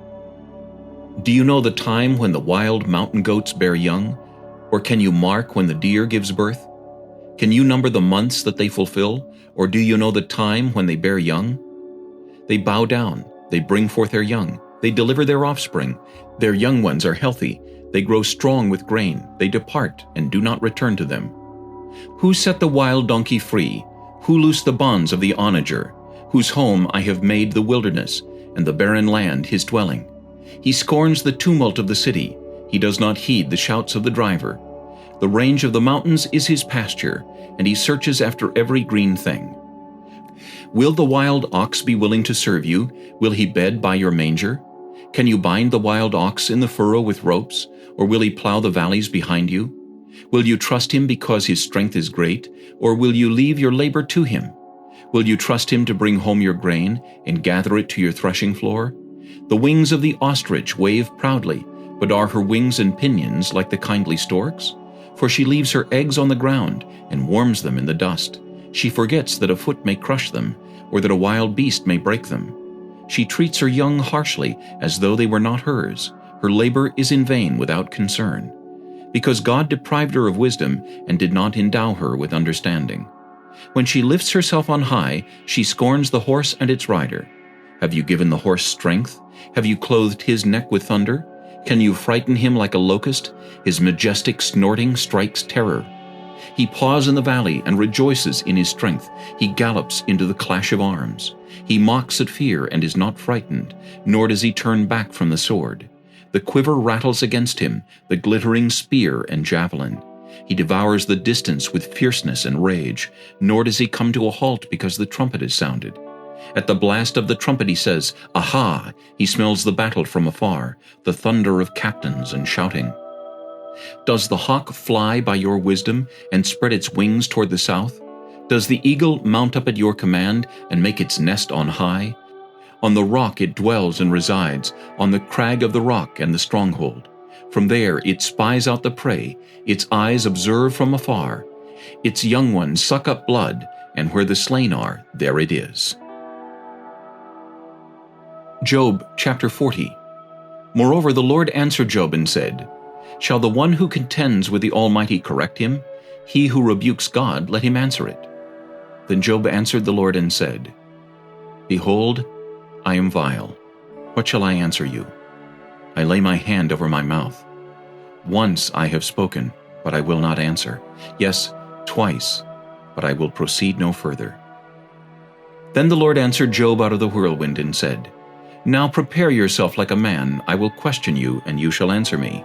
Do you know the time when the wild mountain goats bear young? Or can you mark when the deer gives birth? Can you number the months that they fulfill? Or do you know the time when they bear young? They bow down, they bring forth their young, they deliver their offspring. Their young ones are healthy, they grow strong with grain, they depart and do not return to them. Who set the wild donkey free? Who loosed the bonds of the onager? Whose home I have made the wilderness, and the barren land his dwelling. He scorns the tumult of the city. He does not heed the shouts of the driver. The range of the mountains is his pasture, and he searches after every green thing. Will the wild ox be willing to serve you? Will he bed by your manger? Can you bind the wild ox in the furrow with ropes, or will he plow the valleys behind you? Will you trust him because his strength is great, or will you leave your labor to him? Will you trust him to bring home your grain and gather it to your threshing floor? The wings of the ostrich wave proudly, but are her wings and pinions like the kindly storks? For she leaves her eggs on the ground and warms them in the dust. She forgets that a foot may crush them, or that a wild beast may break them. She treats her young harshly, as though they were not hers. Her labor is in vain without concern. Because God deprived her of wisdom and did not endow her with understanding. When she lifts herself on high, she scorns the horse and its rider. Have you given the horse strength? Have you clothed his neck with thunder? Can you frighten him like a locust? His majestic snorting strikes terror. He paws in the valley and rejoices in his strength. He gallops into the clash of arms. He mocks at fear and is not frightened, nor does he turn back from the sword. The quiver rattles against him, the glittering spear and javelin. He devours the distance with fierceness and rage, nor does he come to a halt because the trumpet is sounded. At the blast of the trumpet he says, "Aha!" He smells the battle from afar, the thunder of captains and shouting. Does the hawk fly by your wisdom and spread its wings toward the south? Does the eagle mount up at your command and make its nest on high? On the rock it dwells and resides, on the crag of the rock and the stronghold. From there it spies out the prey, its eyes observe from afar. Its young ones suck up blood, and where the slain are, there it is. Job chapter 40. Moreover, the Lord answered Job and said, Shall the one who contends with the Almighty correct him? He who rebukes God, let him answer it. Then Job answered the Lord and said, Behold, I am vile. What shall I answer you? I lay my hand over my mouth. Once I have spoken, but I will not answer. Yes, twice, but I will proceed no further. Then the Lord answered Job out of the whirlwind and said, Now prepare yourself like a man. I will question you, and you shall answer me.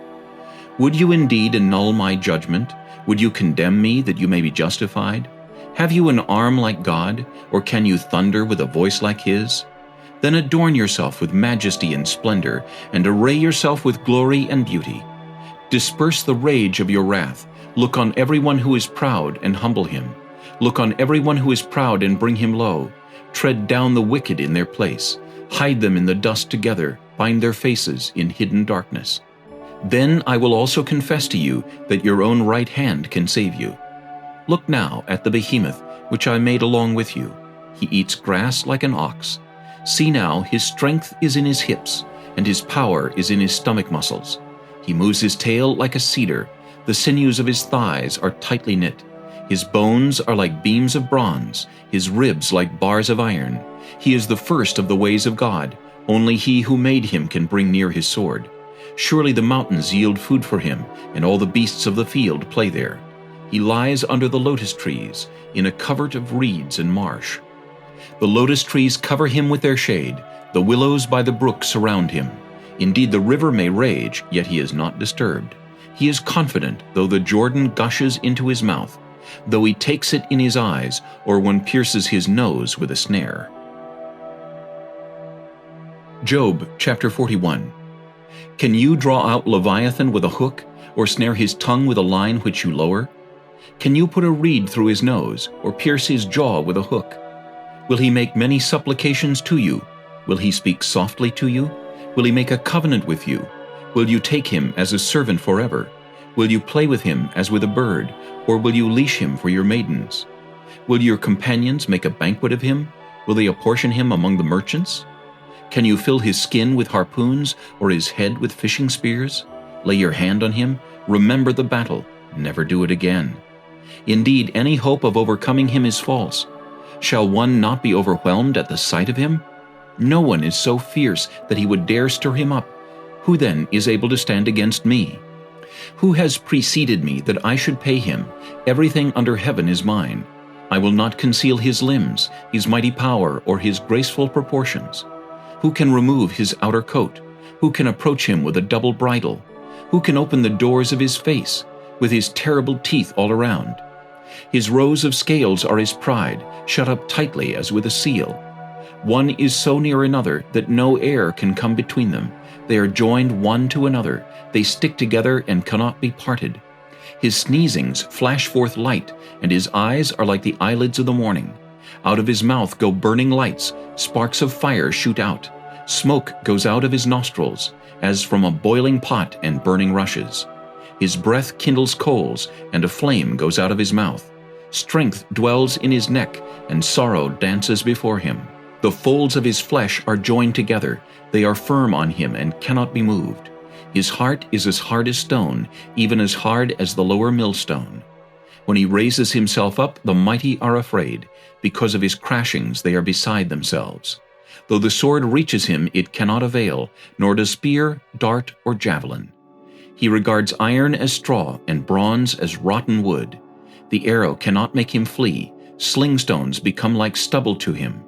Would you indeed annul my judgment? Would you condemn me that you may be justified? Have you an arm like God, or can you thunder with a voice like his? Then adorn yourself with majesty and splendor, and array yourself with glory and beauty. Disperse the rage of your wrath. Look on everyone who is proud and humble him. Look on everyone who is proud and bring him low. Tread down the wicked in their place. Hide them in the dust together. Bind their faces in hidden darkness. Then I will also confess to you that your own right hand can save you. Look now at the behemoth which I made along with you. He eats grass like an ox. See now, his strength is in his hips, and his power is in his stomach muscles. He moves his tail like a cedar. The sinews of his thighs are tightly knit. His bones are like beams of bronze, his ribs like bars of iron. He is the first of the ways of God. Only he who made him can bring near his sword. Surely the mountains yield food for him, and all the beasts of the field play there. He lies under the lotus trees, in a covert of reeds and marsh. The lotus trees cover him with their shade. The willows by the brook surround him. Indeed, the river may rage, yet he is not disturbed. He is confident, though the Jordan gushes into his mouth, though he takes it in his eyes, or one pierces his nose with a snare. Job chapter 41. Can you draw out Leviathan with a hook, or snare his tongue with a line which you lower? Can you put a reed through his nose, or pierce his jaw with a hook? Will he make many supplications to you? Will he speak softly to you? Will he make a covenant with you? Will you take him as a servant forever? Will you play with him as with a bird, or will you leash him for your maidens? Will your companions make a banquet of him? Will they apportion him among the merchants? Can you fill his skin with harpoons, or his head with fishing spears? Lay your hand on him, remember the battle, never do it again. Indeed, any hope of overcoming him is false. Shall one not be overwhelmed at the sight of him? No one is so fierce that he would dare stir him up. Who then is able to stand against me? Who has preceded me that I should pay him? Everything under heaven is mine. I will not conceal his limbs, his mighty power, or his graceful proportions. Who can remove his outer coat? Who can approach him with a double bridle? Who can open the doors of his face, with his terrible teeth all around? His rows of scales are his pride, shut up tightly as with a seal. One is so near another that no air can come between them. They are joined one to another. They stick together and cannot be parted. His sneezings flash forth light, and his eyes are like the eyelids of the morning. Out of his mouth go burning lights, sparks of fire shoot out. Smoke goes out of his nostrils, as from a boiling pot and burning rushes. His breath kindles coals, and a flame goes out of his mouth. Strength dwells in his neck, and sorrow dances before him. The folds of his flesh are joined together. They are firm on him and cannot be moved. His heart is as hard as stone, even as hard as the lower millstone. When he raises himself up, the mighty are afraid. Because of his crashings they are beside themselves. Though the sword reaches him, it cannot avail, nor does spear, dart, or javelin. He regards iron as straw and bronze as rotten wood. The arrow cannot make him flee. Slingstones become like stubble to him.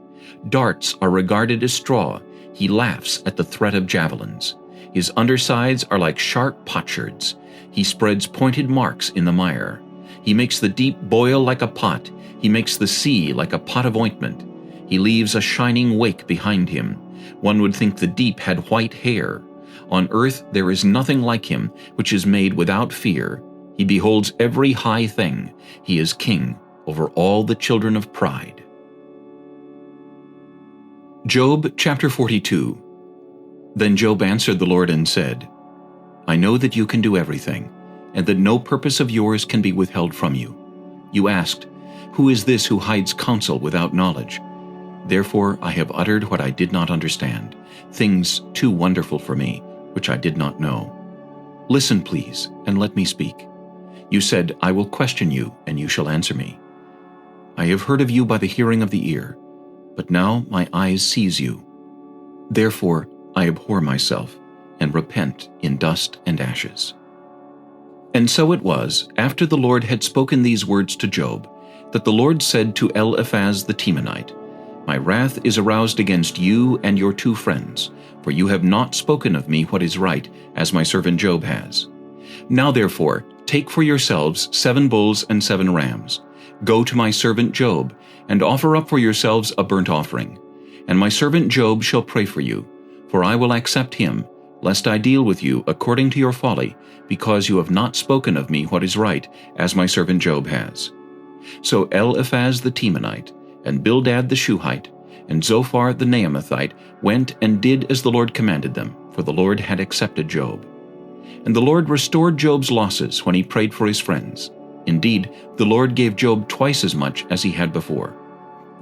Darts are regarded as straw. He laughs at the threat of javelins. His undersides are like sharp potsherds. He spreads pointed marks in the mire. He makes the deep boil like a pot. He makes the sea like a pot of ointment. He leaves a shining wake behind him. One would think the deep had white hair. On earth there is nothing like him, which is made without fear. He beholds every high thing. He is king over all the children of pride. Job chapter 42. Then Job answered the Lord and said, I know that you can do everything, and that no purpose of yours can be withheld from you. You asked, Who is this who hides counsel without knowledge? Therefore I have uttered what I did not understand, things too wonderful for me, which I did not know. Listen, please, and let me speak. You said, I will question you, and you shall answer me. I have heard of you by the hearing of the ear, but now my eyes sees you. Therefore I abhor myself, and repent in dust and ashes. And so it was, after the Lord had spoken these words to Job, that the Lord said to Eliphaz the Temanite, My wrath is aroused against you and your 2 friends, for you have not spoken of me what is right, as my servant Job has. Now therefore, take for yourselves 7 bulls and 7 rams. Go to my servant Job, and offer up for yourselves a burnt offering. And my servant Job shall pray for you, for I will accept him, lest I deal with you according to your folly, because you have not spoken of me what is right, as my servant Job has. So Eliphaz the Temanite, and Bildad the Shuhite, and Zophar the Naamathite went and did as the Lord commanded them, for the Lord had accepted Job. And the Lord restored Job's losses when he prayed for his friends. Indeed, the Lord gave Job twice as much as he had before.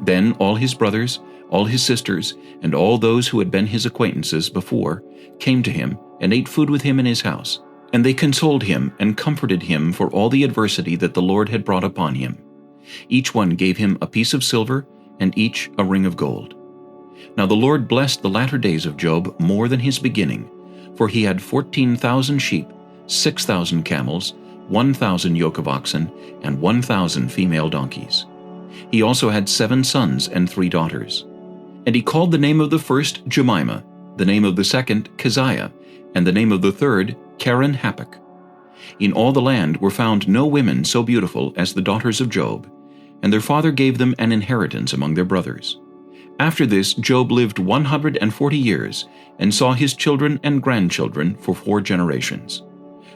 Then all his brothers, all his sisters, and all those who had been his acquaintances before came to him and ate food with him in his house. And they consoled him and comforted him for all the adversity that the Lord had brought upon him. Each one gave him a piece of silver, and each a ring of gold. Now the Lord blessed the latter days of Job more than his beginning, for he had 14,000 sheep, 6,000 camels, 1,000 yoke of oxen, and 1,000 female donkeys. He also had 7 sons and 3 daughters. And he called the name of the first Jemimah, the name of the second Keziah, and the name of the third Karen-Happuch. In all the land were found no women so beautiful as the daughters of Job, and their father gave them an inheritance among their brothers. After this Job lived 140 years, and saw his children and grandchildren for 4 generations.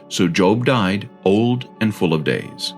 So Job died old and full of days.